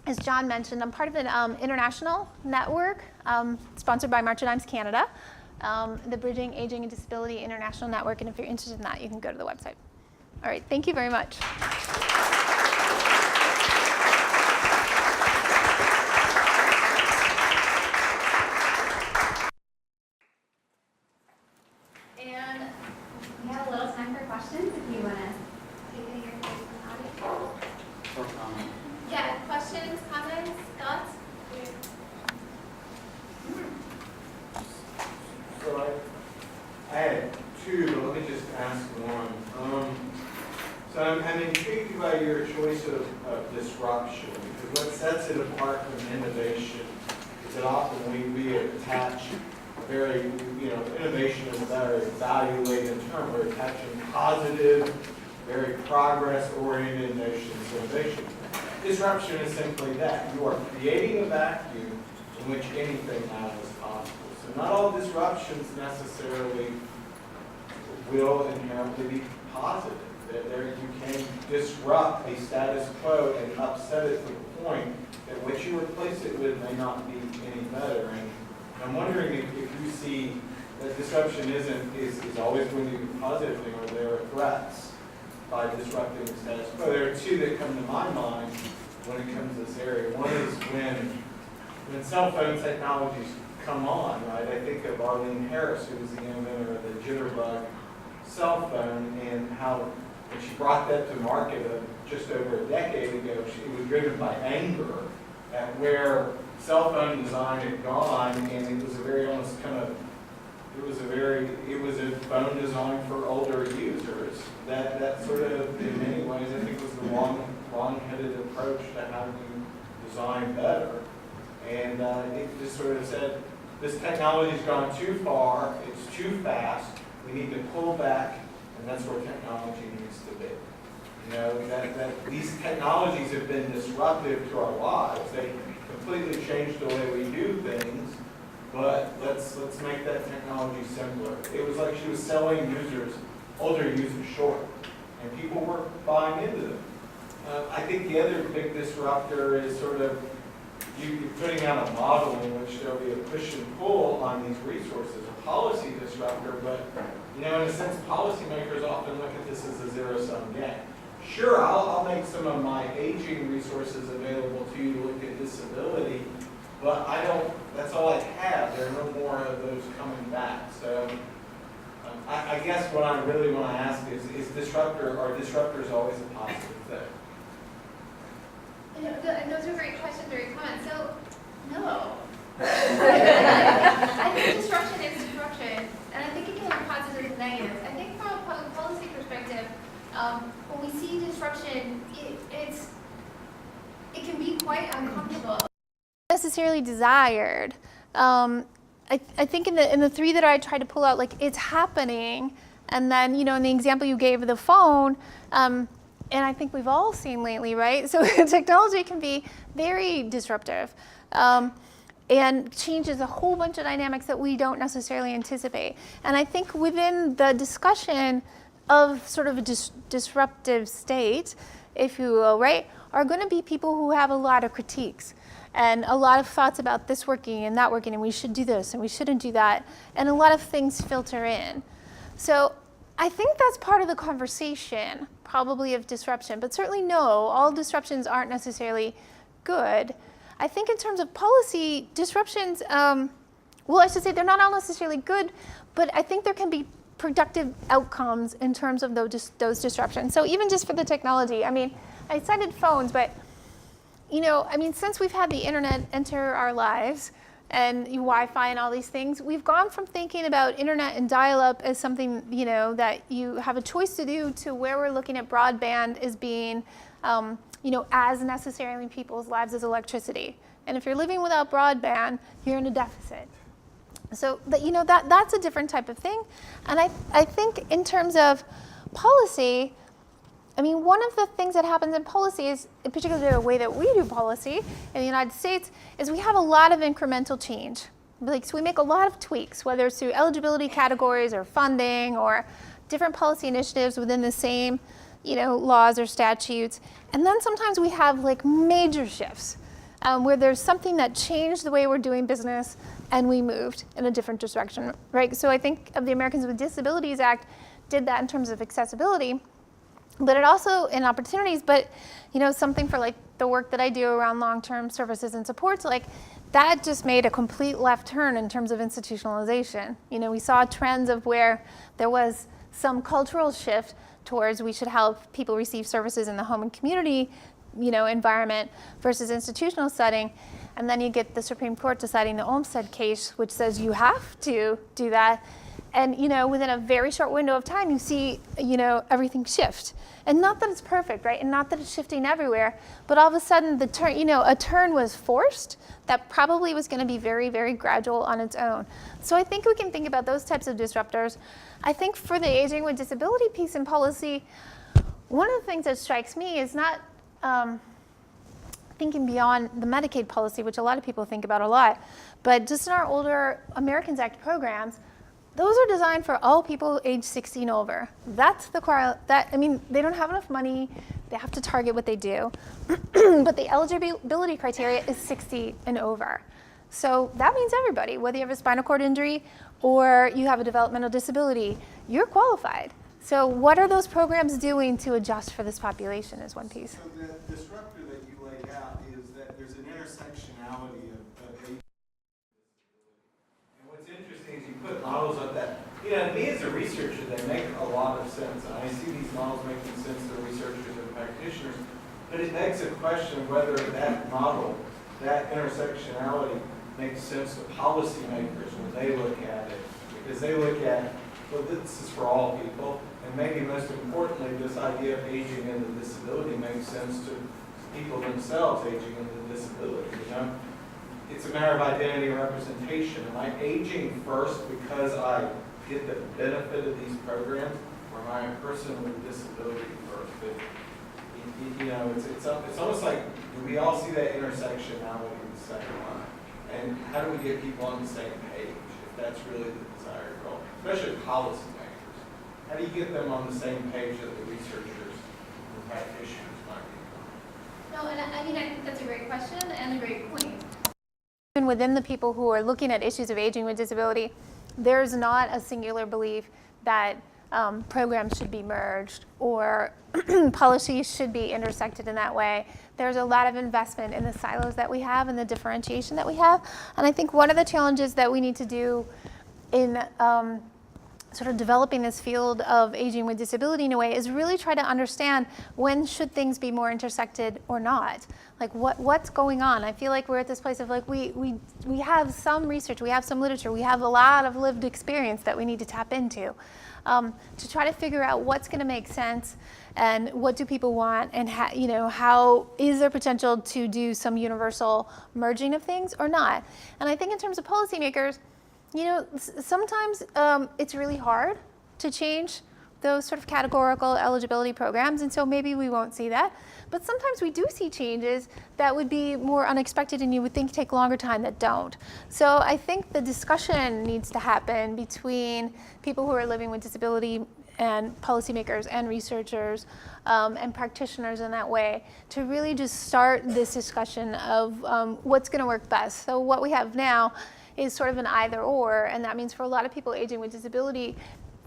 as John mentioned, I'm part of an international network sponsored by March of Dimes Canada, the Bridging Aging and Disability International Network, and if you're interested in that, you can go to the website. All right, thank you very much.
And we have a little time for questions if you want to take any of your questions from the audience.
Or comment.
Yeah, questions, comments, thoughts?
So I had two, but let me just ask one. So I'm intrigued by your choice of disruption, because what sets it apart from innovation is that often we attach a very, innovation is a very value-laden term. We're attaching positive, very progress-oriented notions of innovation. Disruption is simply that. You are creating a vacuum in which anything now is possible. So not all disruptions necessarily will inherently be positive. You can disrupt a status quo and upset it to the point that what you replace it with may not be any better. And I'm wondering if you see that disruption is always going to be a positive thing, or there are threats by disrupting the status quo. There are two that come to my mind when it comes to this area. One is when cell phone technologies come on, right? I think of Arlene Harris, who was the inventor of the Jitterbug cell phone, and how when she brought that to market just over a decade ago, it was driven by anger at where cell phone design had gone, and it was a very almost kind of, it was a phone designed for older users. That sort of, in many ways, I think was the wrong-headed approach to how you design better. And it just sort of said, this technology's gone too far, it's too fast, we need to pull back, and that's where technology needs to be. You know, that these technologies have been disruptive to our lives. They completely changed the way we do things, but let's make that technology simpler. It was like she was selling older users short, and people were buying into them. I think the other big disruptor is sort of you putting out a model in which there'll be a push and pull on these resources, a policy disruptor, but you know, in a sense, policymakers often look at this as a zero-sum game. Sure, I'll make some of my aging resources available to you to look at disability, but that's all I have. There are no more of those coming back. So I guess what I really want to ask is are disruptors always a positive thing?
And those are great questions, great comments. So, no. I think disruption is disruption, and I think it can have positives and negatives. I think from a public policy perspective, when we see disruption, it can be quite uncomfortable.
Necessarily desired. I think in the three that I tried to pull out, like it's happening, and then in the example you gave of the phone, and I think we've all seen lately, right? So technology can be very disruptive, and changes a whole bunch of dynamics that we don't necessarily anticipate. And I think within the discussion of sort of a disruptive state, if you will, right, are going to be people who have a lot of critiques and a lot of thoughts about this working and that working, and we should do this and we shouldn't do that, and a lot of things filter in. So I think that's part of the conversation, probably, of disruption, but certainly no, all disruptions aren't necessarily good. I think in terms of policy, disruptions, well, I should say they're not all necessarily good, but I think there can be productive outcomes in terms of those disruptions. So even just for the technology, I mean, I cited phones, but since we've had the internet enter our lives and Wi-Fi and all these things, we've gone from thinking about internet and dial-up as something, that you have a choice to do, to where we're looking at broadband as being, as necessary in people's lives as electricity. And if you're living without broadband, you're in a deficit. So that's a different type of thing. And I think in terms of policy, one of the things that happens in policy is, particularly the way that we do policy in the United States, is we have a lot of incremental change. So we make a lot of tweaks, whether it's through eligibility categories or funding or different policy initiatives within the same, laws or statutes. And then sometimes we have major shifts where there's something that changed the way we're doing business and we moved in a different direction, right? So I think of the Americans with Disabilities Act did that in terms of accessibility, but it also in opportunities, but something for the work that I do around long-term services and supports, that just made a complete left turn in terms of institutionalization. We saw trends of where there was some cultural shift towards we should help people receive services in the home and community, environment versus institutional setting. And then you get the Supreme Court deciding the Olmstead case, which says you have to do that. And within a very short window of time, you see everything shift. And not that it's perfect, right? And not that it's shifting everywhere, but all of a sudden the turn, a turn was forced that probably was going to be very, very gradual on its own. So I think we can think about those types of disruptors. I think for the aging with disability piece in policy, one of the things that strikes me is not thinking beyond the Medicaid policy, which a lot of people think about a lot, but just in our Older Americans Act programs, those are designed for all people age 60 and over. That's they don't have enough money. They have to target what they do. But the eligibility criteria is 60 and over. So that means everybody, whether you have a spinal cord injury or you have a developmental disability, you're qualified. So what are those programs doing to adjust for this population is one piece.
So the disruptor that you laid out is that there's an intersectionality of age. And what's interesting is you put models up that, you know, me as a researcher, they make a lot of sense. And I see these models making sense to researchers and practitioners, but it begs a question whether that model, that intersectionality, makes sense to policymakers when they look at it. Because they look at, well, this is for all people, and maybe most importantly, this idea of aging into disability makes sense to people themselves aging into disability, you know? It's a matter of identity and representation. Am I aging first because I get the benefit of these programs, or am I a person with disability first? But, you know, it's almost like, do we all see that intersectionality in the second line? And how do we get people on the same page, if that's really the desired goal? Especially policymakers. How do you get them on the same page that the researchers and practitioners might be?
No, and I mean, I think that's a great question and a great point.
Even within the people who are looking at issues of aging with disability, there's not a singular belief that programs should be merged or policies should be intersected in that way. There's a lot of investment in the silos that we have and the differentiation that we have. And I think one of the challenges that we need to do in sort of developing this field of aging with disability in a way is really try to understand when should things be more intersected or not. Like what's going on? I feel like we're at this place of like we have some research, we have some literature, we have a lot of lived experience that we need to tap into to try to figure out what's going to make sense and what do people want and how is there potential to do some universal merging of things or not. And I think in terms of policymakers, you know, sometimes it's really hard to change those sort of categorical eligibility programs, and so maybe we won't see that. But sometimes we do see changes that would be more unexpected and you would think take longer time that don't. So I think the discussion needs to happen between people who are living with disability and policymakers and researchers and practitioners in that way to really just start this discussion of what's going to work best. So what we have now is sort of an either or, and that means for a lot of people aging with disability,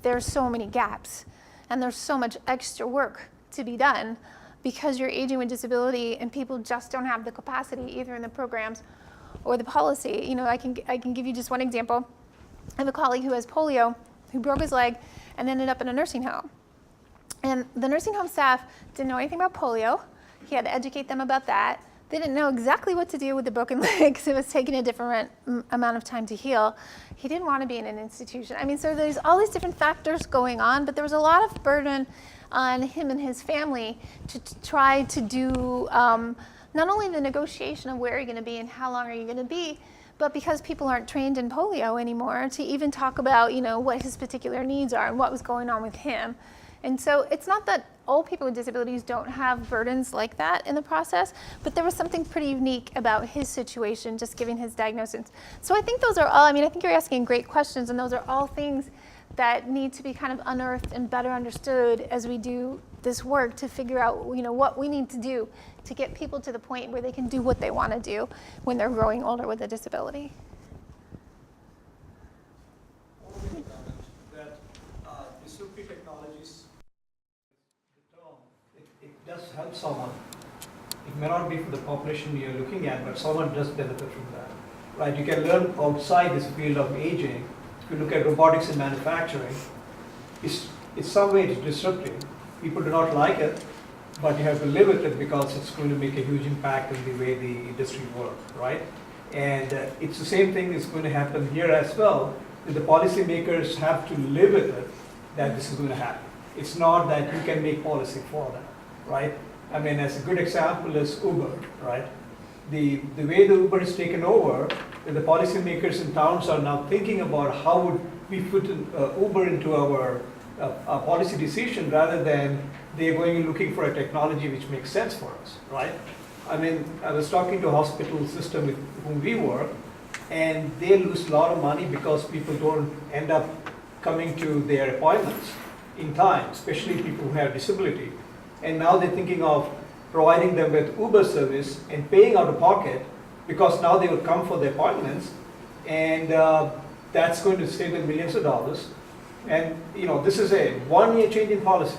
there's so many gaps and there's so much extra work to be done because you're aging with disability and people just don't have the capacity either in the programs or the policy. You know, I can give you just one example. I have a colleague who has polio who broke his leg and ended up in a nursing home. And the nursing home staff didn't know anything about polio. He had to educate them about that. They didn't know exactly what to do with the broken leg because it was taking a different amount of time to heal. He didn't want to be in an institution. I mean, so there's all these different factors going on, but there was a lot of burden on him and his family to try to do not only the negotiation of where you're going to be and how long are you going to be, but because people aren't trained in polio anymore, to even talk about, you know, what his particular needs are and what was going on with him. And so it's not that all people with disabilities don't have burdens like that in the process, but there was something pretty unique about his situation, just giving his diagnosis. So I think those are all, I mean, I think you're asking great questions, and those are all things that need to be kind of unearthed and better understood as we do this work to figure out, you know, what we need to do to get people to the point where they can do what they want to do when they're growing older with a disability.
Disruptive technologies, it does help someone. It may not be for the population you're looking at, but someone does benefit from that. Right? You can learn outside this field of aging. If you look at robotics in manufacturing, it's some way it's disruptive. People do not like it, but you have to live with it because it's going to make a huge impact in the way the industry works, right? And it's the same thing that's going to happen here as well. The policymakers have to live with it that this is going to happen. It's not that you can make policy for them, right? I mean, as a good example is Uber, right? The way the Uber is taken over, the policymakers in towns are now thinking about how would we put Uber into our policy decision rather than they're going and looking for a technology which makes sense for us, right? I mean, I was talking to a hospital system with whom we work, and they lose a lot of money because people don't end up coming to their appointments in time, especially people who have disability. And now they're thinking of providing them with Uber service and paying out of pocket because now they will come for the appointments and that's going to save them millions of dollars. And this is a 1-year change in policy,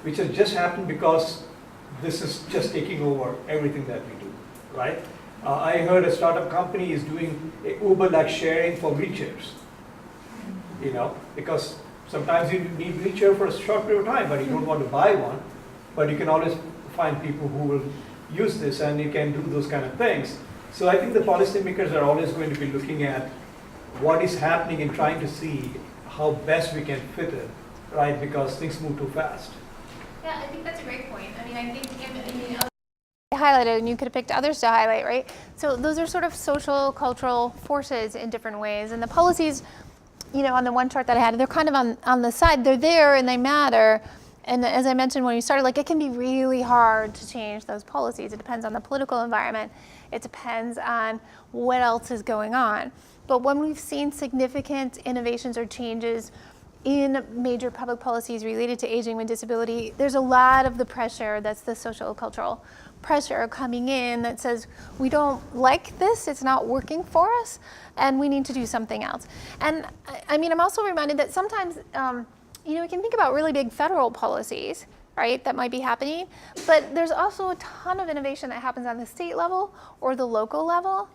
which has just happened because this is just taking over everything that we do, right? I heard a startup company is doing a Uber-like sharing for wheelchairs, because sometimes you need wheelchair for a short period of time, but you don't want to buy one, but you can always find people who will use this, and you can do those kind of things. So I think the policymakers are always going to be looking at what is happening and trying to see how best we can fit it, right? Because things move too fast.
Yeah, I think that's a great point. I mean, I think,
Highlighted, and you could have picked others to highlight, right? So those are sort of social, cultural forces in different ways. And the policies, on the one chart that I had, they're kind of on the side. They're there and they matter. And as I mentioned when we started, it can be really hard to change those policies. It depends on the political environment. It depends on what else is going on. But when we've seen significant innovations or changes in major public policies related to aging with disability, there's a lot of the pressure, that's the social cultural pressure coming in that says, we don't like this, it's not working for us, and we need to do something else. And I'm also reminded that sometimes, we can think about really big federal policies, right, that might be happening, but there's also a ton of innovation that happens on the state level or the local level.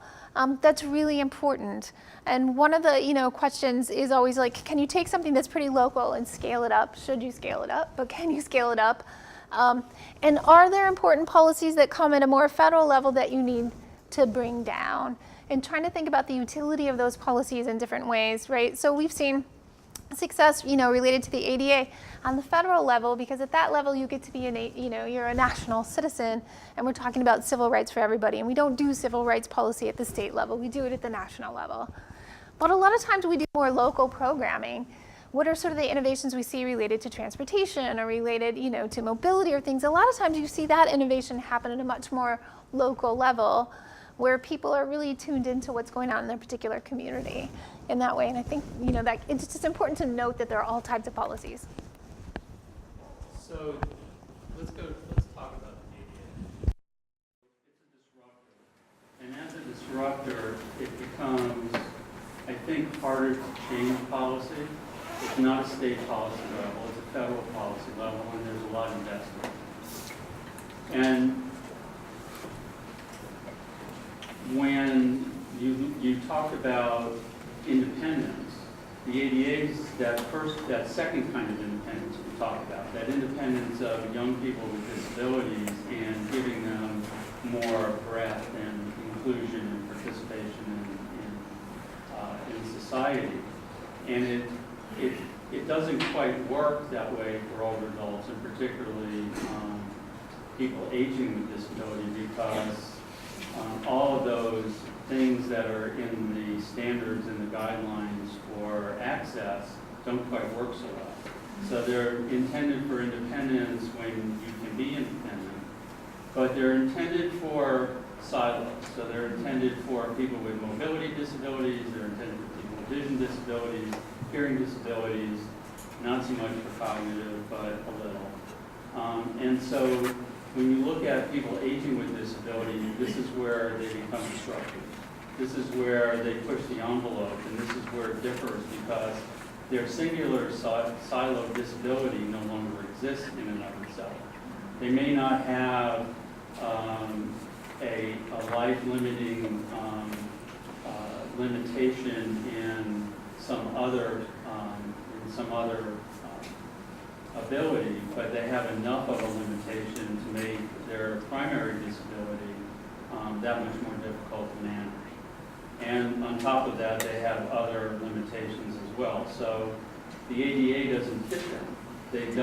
That's really important. And one of the questions is always can you take something that's pretty local and scale it up? Should you scale it up? But can you scale it up? And are there important policies that come at a more federal level that you need to bring down? And trying to think about the utility of those policies in different ways, right? So we've seen success, related to the ADA on the federal level, because at that level you get to be you're a national citizen, and we're talking about civil rights for everybody. And we don't do civil rights policy at the state level, we do it at the national level. But a lot of times we do more local programming. What are sort of the innovations we see related to transportation or related, to mobility or things? A lot of times you see that innovation happen at a much more local level, where people are really tuned into what's going on in their particular community in that way. And I think, that it's just important to note that there are all types of policies.
So let's talk about the ADA. It's a disruptor. And as a disruptor, it becomes, I think, harder to change policy. It's not a state policy level, it's a federal policy level, and there's a lot of investment. And when you talk about independence, the ADA's that second kind of independence we talked about, that independence of young people with disabilities and giving them more breadth and inclusion and participation in society. And it doesn't quite work that way for older adults, and particularly people aging with disability, because all of those things that are in the standards and the guidelines for access don't quite work so well. So they're intended for independence when you can be independent, but they're intended for silos. So they're intended for people with mobility disabilities, they're intended for people with vision disabilities, hearing disabilities, not so much for cognitive, but a little. And so when you look at people aging with disability, this is where they become disruptive. This is where they push the envelope, and this is where it differs, because their singular silo of disability no longer exists in and of itself. They may not have a life-limiting limitation in some other ability, but they have enough of a limitation to make their primary disability that much more difficult to manage. And on top of that, they have other limitations as well. So the ADA doesn't fit them. It's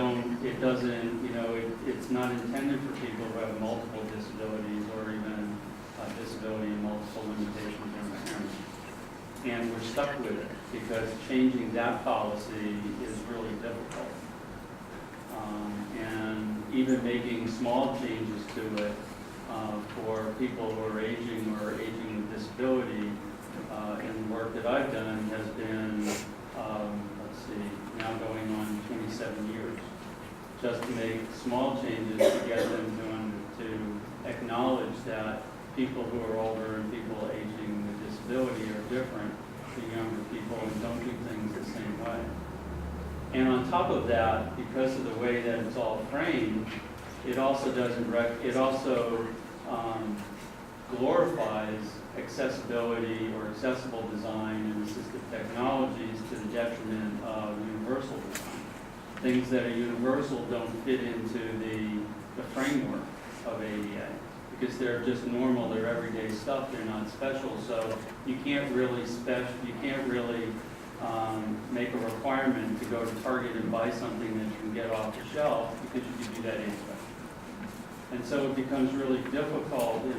not intended for people who have multiple disabilities or even a disability and multiple limitations or impairments. And we're stuck with it because changing that policy is really difficult. And even making small changes to it for people who are aging or aging with disability in the work that I've done has been, now going on 27 years, just to make small changes to get them to acknowledge that people who are older and people aging with disability are different, to younger people and don't do things the same way. And on top of that, because of the way that it's all framed, it also glorifies accessibility or accessible design and assistive technologies to the detriment of universal design. Things that are universal don't fit into the framework of ADA because they're just normal, they're everyday stuff, they're not special. So you can't really make a requirement to go to Target and buy something that you can get off the shelf because you can do that anyway. And so it becomes really difficult in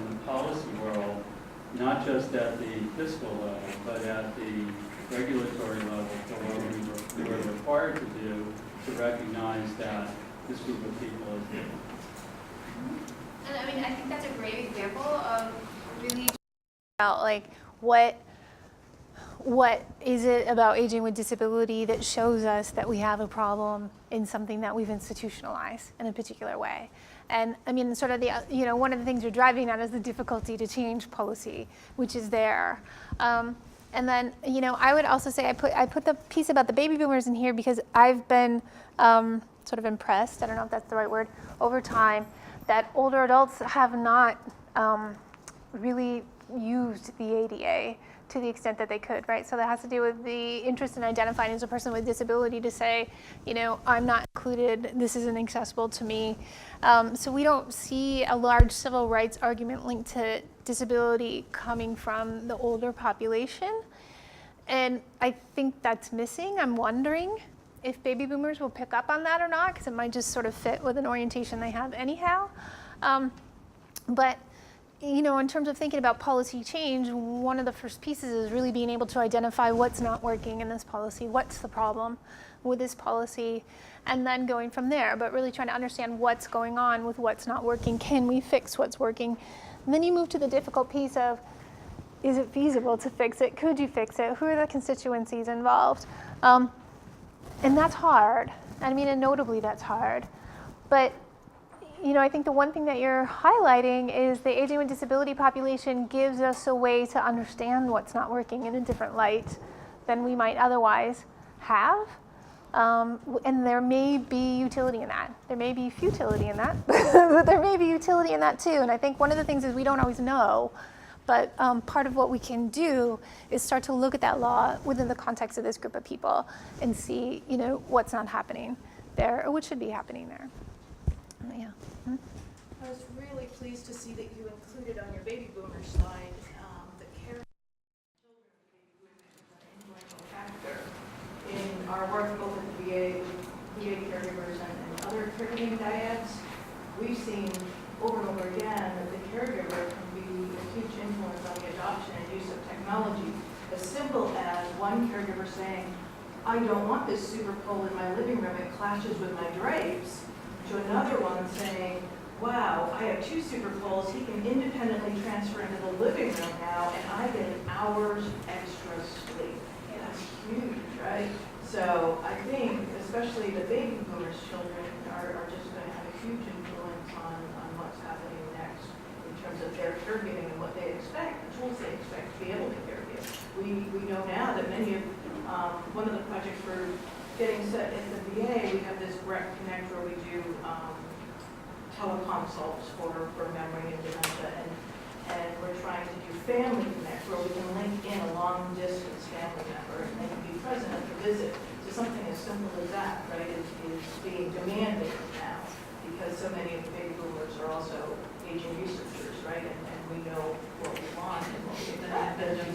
the policy world, not just at the fiscal level, but at the regulatory level for what we were required to do to recognize that this group of people is different.
And I mean, I think that's a great example of really
About like what is it about aging with disability that shows us that we have a problem in something that we've institutionalized in a particular way. And I mean, sort of one of the things you're driving at is the difficulty to change policy, which is there. And then, I would also say I put the piece about the baby boomers in here because I've been sort of impressed, I don't know if that's the right word, over time, that older adults have not really used the ADA to the extent that they could, right? So that has to do with the interest in identifying as a person with disability to say, I'm not included, this isn't accessible to me. So we don't see a large civil rights argument linked to disability coming from the older population. And I think that's missing. I'm wondering if baby boomers will pick up on that or not, because it might just sort of fit with an orientation they have anyhow. But in terms of thinking about policy change, one of the first pieces is really being able to identify what's not working in this policy, what's the problem with this policy, and then going from there, but really trying to understand what's going on with what's not working. Can we fix what's working? And then you move to the difficult piece of, is it feasible to fix it? Could you fix it? Who are the constituencies involved? And that's hard. I mean, and notably that's hard. But I think the one thing that you're highlighting is the aging with disability population gives us a way to understand what's not working in a different light than we might otherwise have. And there may be utility in that. There may be futility in that, but there may be utility in that too. And I think one of the things is we don't always know, but part of what we can do is start to look at that law within the context of this group of people and see, what's not happening there or what should be happening there. Yeah.
I was really pleased to see that you included on your baby boomer slide the care of children of baby boomers as an influential factor in our work both at the VA caregivers and other caregiving dyads. We've seen over and over again that the caregiver can be a huge influence on the adoption and use of technology. As simple as one caregiver saying, I don't want this super pole in my living room, it clashes with my drapes, to another one saying, wow, I have 2 super poles, he can independently transfer into the living room now, and I get an hour's extra sleep. That's huge, right? So I think, especially the baby boomers' children are just going to have a huge influence on what's happening next in terms of their caregiving and what they expect, the tools they expect to be able to caregive. We know now that many of, one of the projects we're getting set at the VA, we have this RERC Connect where we do teleconsults for memory and dementia, and we're trying to do Family Connect where we can link in a long distance family member and they can be present at the visit. So something as simple as that, right, is being demanded now because so many of the baby boomers are also aging researchers, right, and we know what we want and what we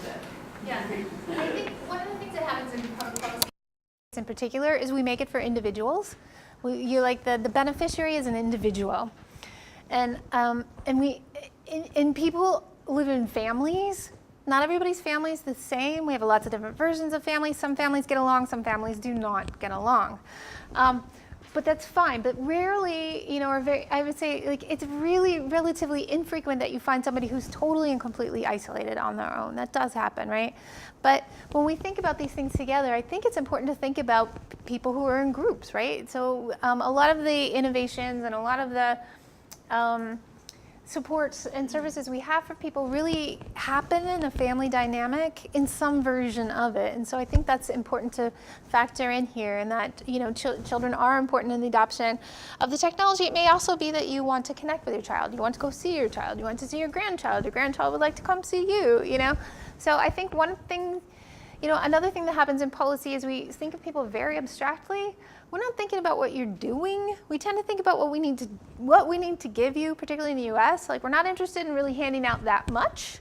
said.
Yeah, and I think one of the things that happens in public policy
In particular is we make it for individuals. You like the beneficiary is an individual, and people live in families. Not everybody's family is the same. We have lots of different versions of families. Some families get along, some families do not get along. But that's fine. But rarely, I would say, like, it's really relatively infrequent that you find somebody who's totally and completely isolated on their own. That does happen, right? But when we think about these things together, I think it's important to think about people who are in groups, right? So a lot of the innovations and a lot of the supports and services we have for people really happen in a family dynamic in some version of it. And so I think that's important to factor in here, and that, you know, children are important in the adoption of the technology. It may also be that you want to connect with your child. You want to go see your child. You want to see your grandchild. Your grandchild would like to come see you, you know? So I think one thing, you know, another thing that happens in policy is we think of people very abstractly. We're not thinking about what you're doing. We tend to think about what we need to give you, particularly in the US. Like, we're not interested in really handing out that much.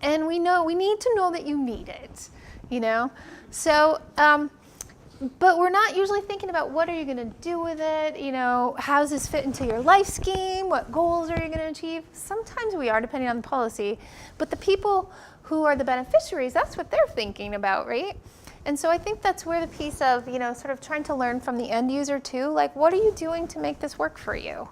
And we need to know that you need it, you know? So, but we're not usually thinking about what are you gonna do with it, you know, how does this fit into your life scheme, what goals are you gonna achieve? Sometimes we are, depending on the policy, but the people who are the beneficiaries, that's what they're thinking about, right? And so I think that's where the piece of, you know, sort of trying to learn from the end user too, like, what are you doing to make this work for you?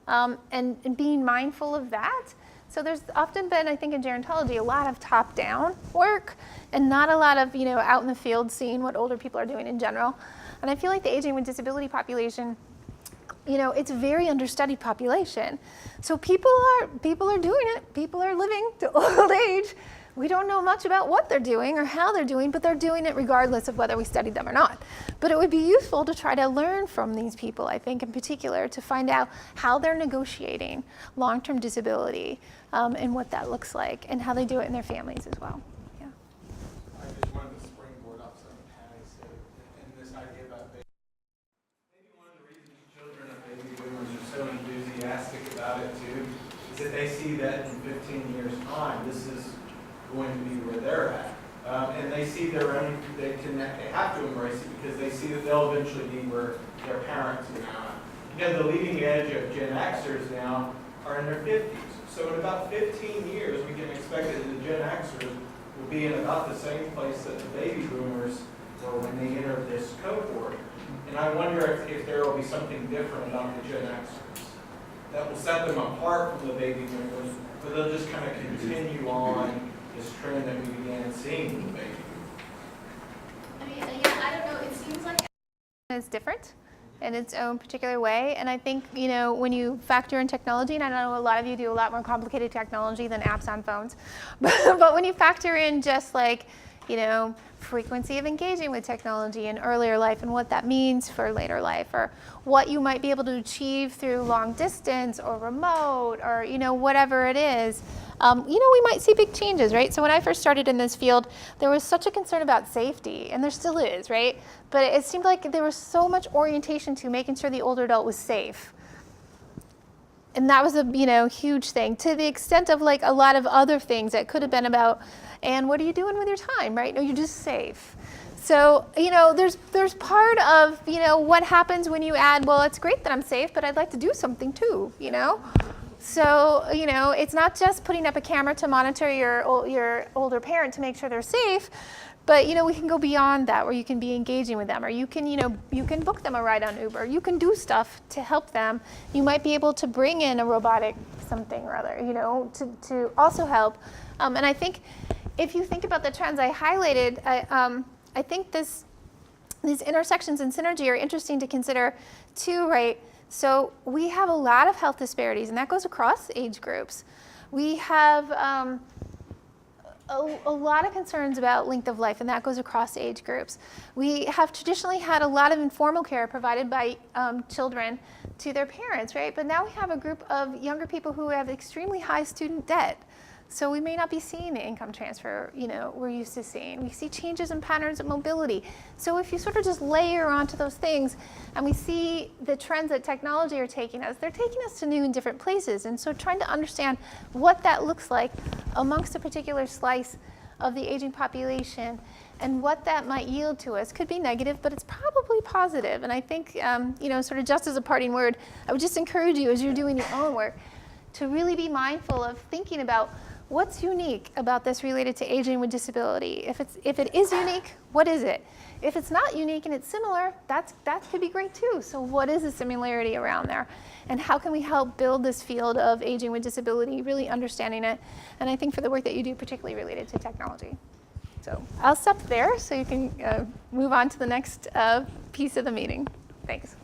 And being mindful of that. So there's often been, I think in gerontology, a lot of top-down work and not a lot of, you know, out in the field seeing what older people are doing in general. And I feel like the aging with disability population, you know, it's a very understudied population. So people are doing it. People are living to old age. We don't know much about what they're doing or how they're doing, but they're doing it regardless of whether we studied them or not. But it would be useful to try to learn from these people, I think, in particular, to find out how they're negotiating long-term disability and what that looks like, and how they do it in their families as well. Yeah.
I just wanted to springboard off something Patty said, and this idea about baby. Maybe one of the reasons children of baby boomers are so enthusiastic about it too is that they see that in 15 years' time, this is going to be where they're at. And they see their own, they have to embrace it because they see that they'll eventually be where their parents are now. You know, the leading edge of Gen Xers now are in their 50s. So in about 15 years, we can expect that the Gen Xers will be in about the same place that the baby boomers were when they entered this cohort. And I wonder if there will be something different about the Gen Xers that will set them apart from the baby boomers, but they'll just kind of continue on this trend that we began seeing with the baby boomers.
I mean, yeah, I don't know, it seems like
It's different in its own particular way. And I think, you know, when you factor in technology, and I know a lot of you do a lot more complicated technology than apps on phones, but when you factor in just like, you know, frequency of engaging with technology in earlier life and what that means for later life, or what you might be able to achieve through long distance or remote, or, you know, whatever it is, you know, we might see big changes, right? So when I first started in this field, there was such a concern about safety, and there still is, right? But it seemed like there was so much orientation to making sure the older adult was safe. And that was a, you know, huge thing, to the extent of like a lot of other things that could have been about, and what are you doing with your time, right? No, you're just safe. So, you know, there's part of, you know, what happens when you add, well, it's great that I'm safe, but I'd like to do something too, you know? So, you know, it's not just putting up a camera to monitor your older parent to make sure they're safe, but, you know, we can go beyond that, where you can be engaging with them, or you can, you know, you can book them a ride on Uber. You can do stuff to help them. You might be able to bring in a robotic something or other, you know, to also help. And I think if you think about the trends I highlighted, I think these intersections and synergy are interesting to consider too, right? So we have a lot of health disparities, and that goes across age groups. We have a lot of concerns about length of life, and that goes across age groups. We have traditionally had a lot of informal care provided by children to their parents, right? But now we have a group of younger people who have extremely high student debt. So we may not be seeing the income transfer, you know, we're used to seeing. We see changes in patterns of mobility. So if you sort of just layer onto those things, and we see the trends that technology are taking us, they're taking us to new and different places. And so trying to understand what that looks like amongst a particular slice of the aging population and what that might yield to us could be negative, but it's probably positive. And I think, you know, sort of just as a parting word, I would just encourage you as you're doing your own work to really be mindful of thinking about what's unique about this related to aging with disability. If it is unique, what is it? If it's not unique and it's similar, that could be great too. So what is the similarity around there? And how can we help build this field of aging with disability, really understanding it? And I think for the work that you do, particularly related to technology. So I'll stop there so you can move on to the next piece of the meeting. Thanks.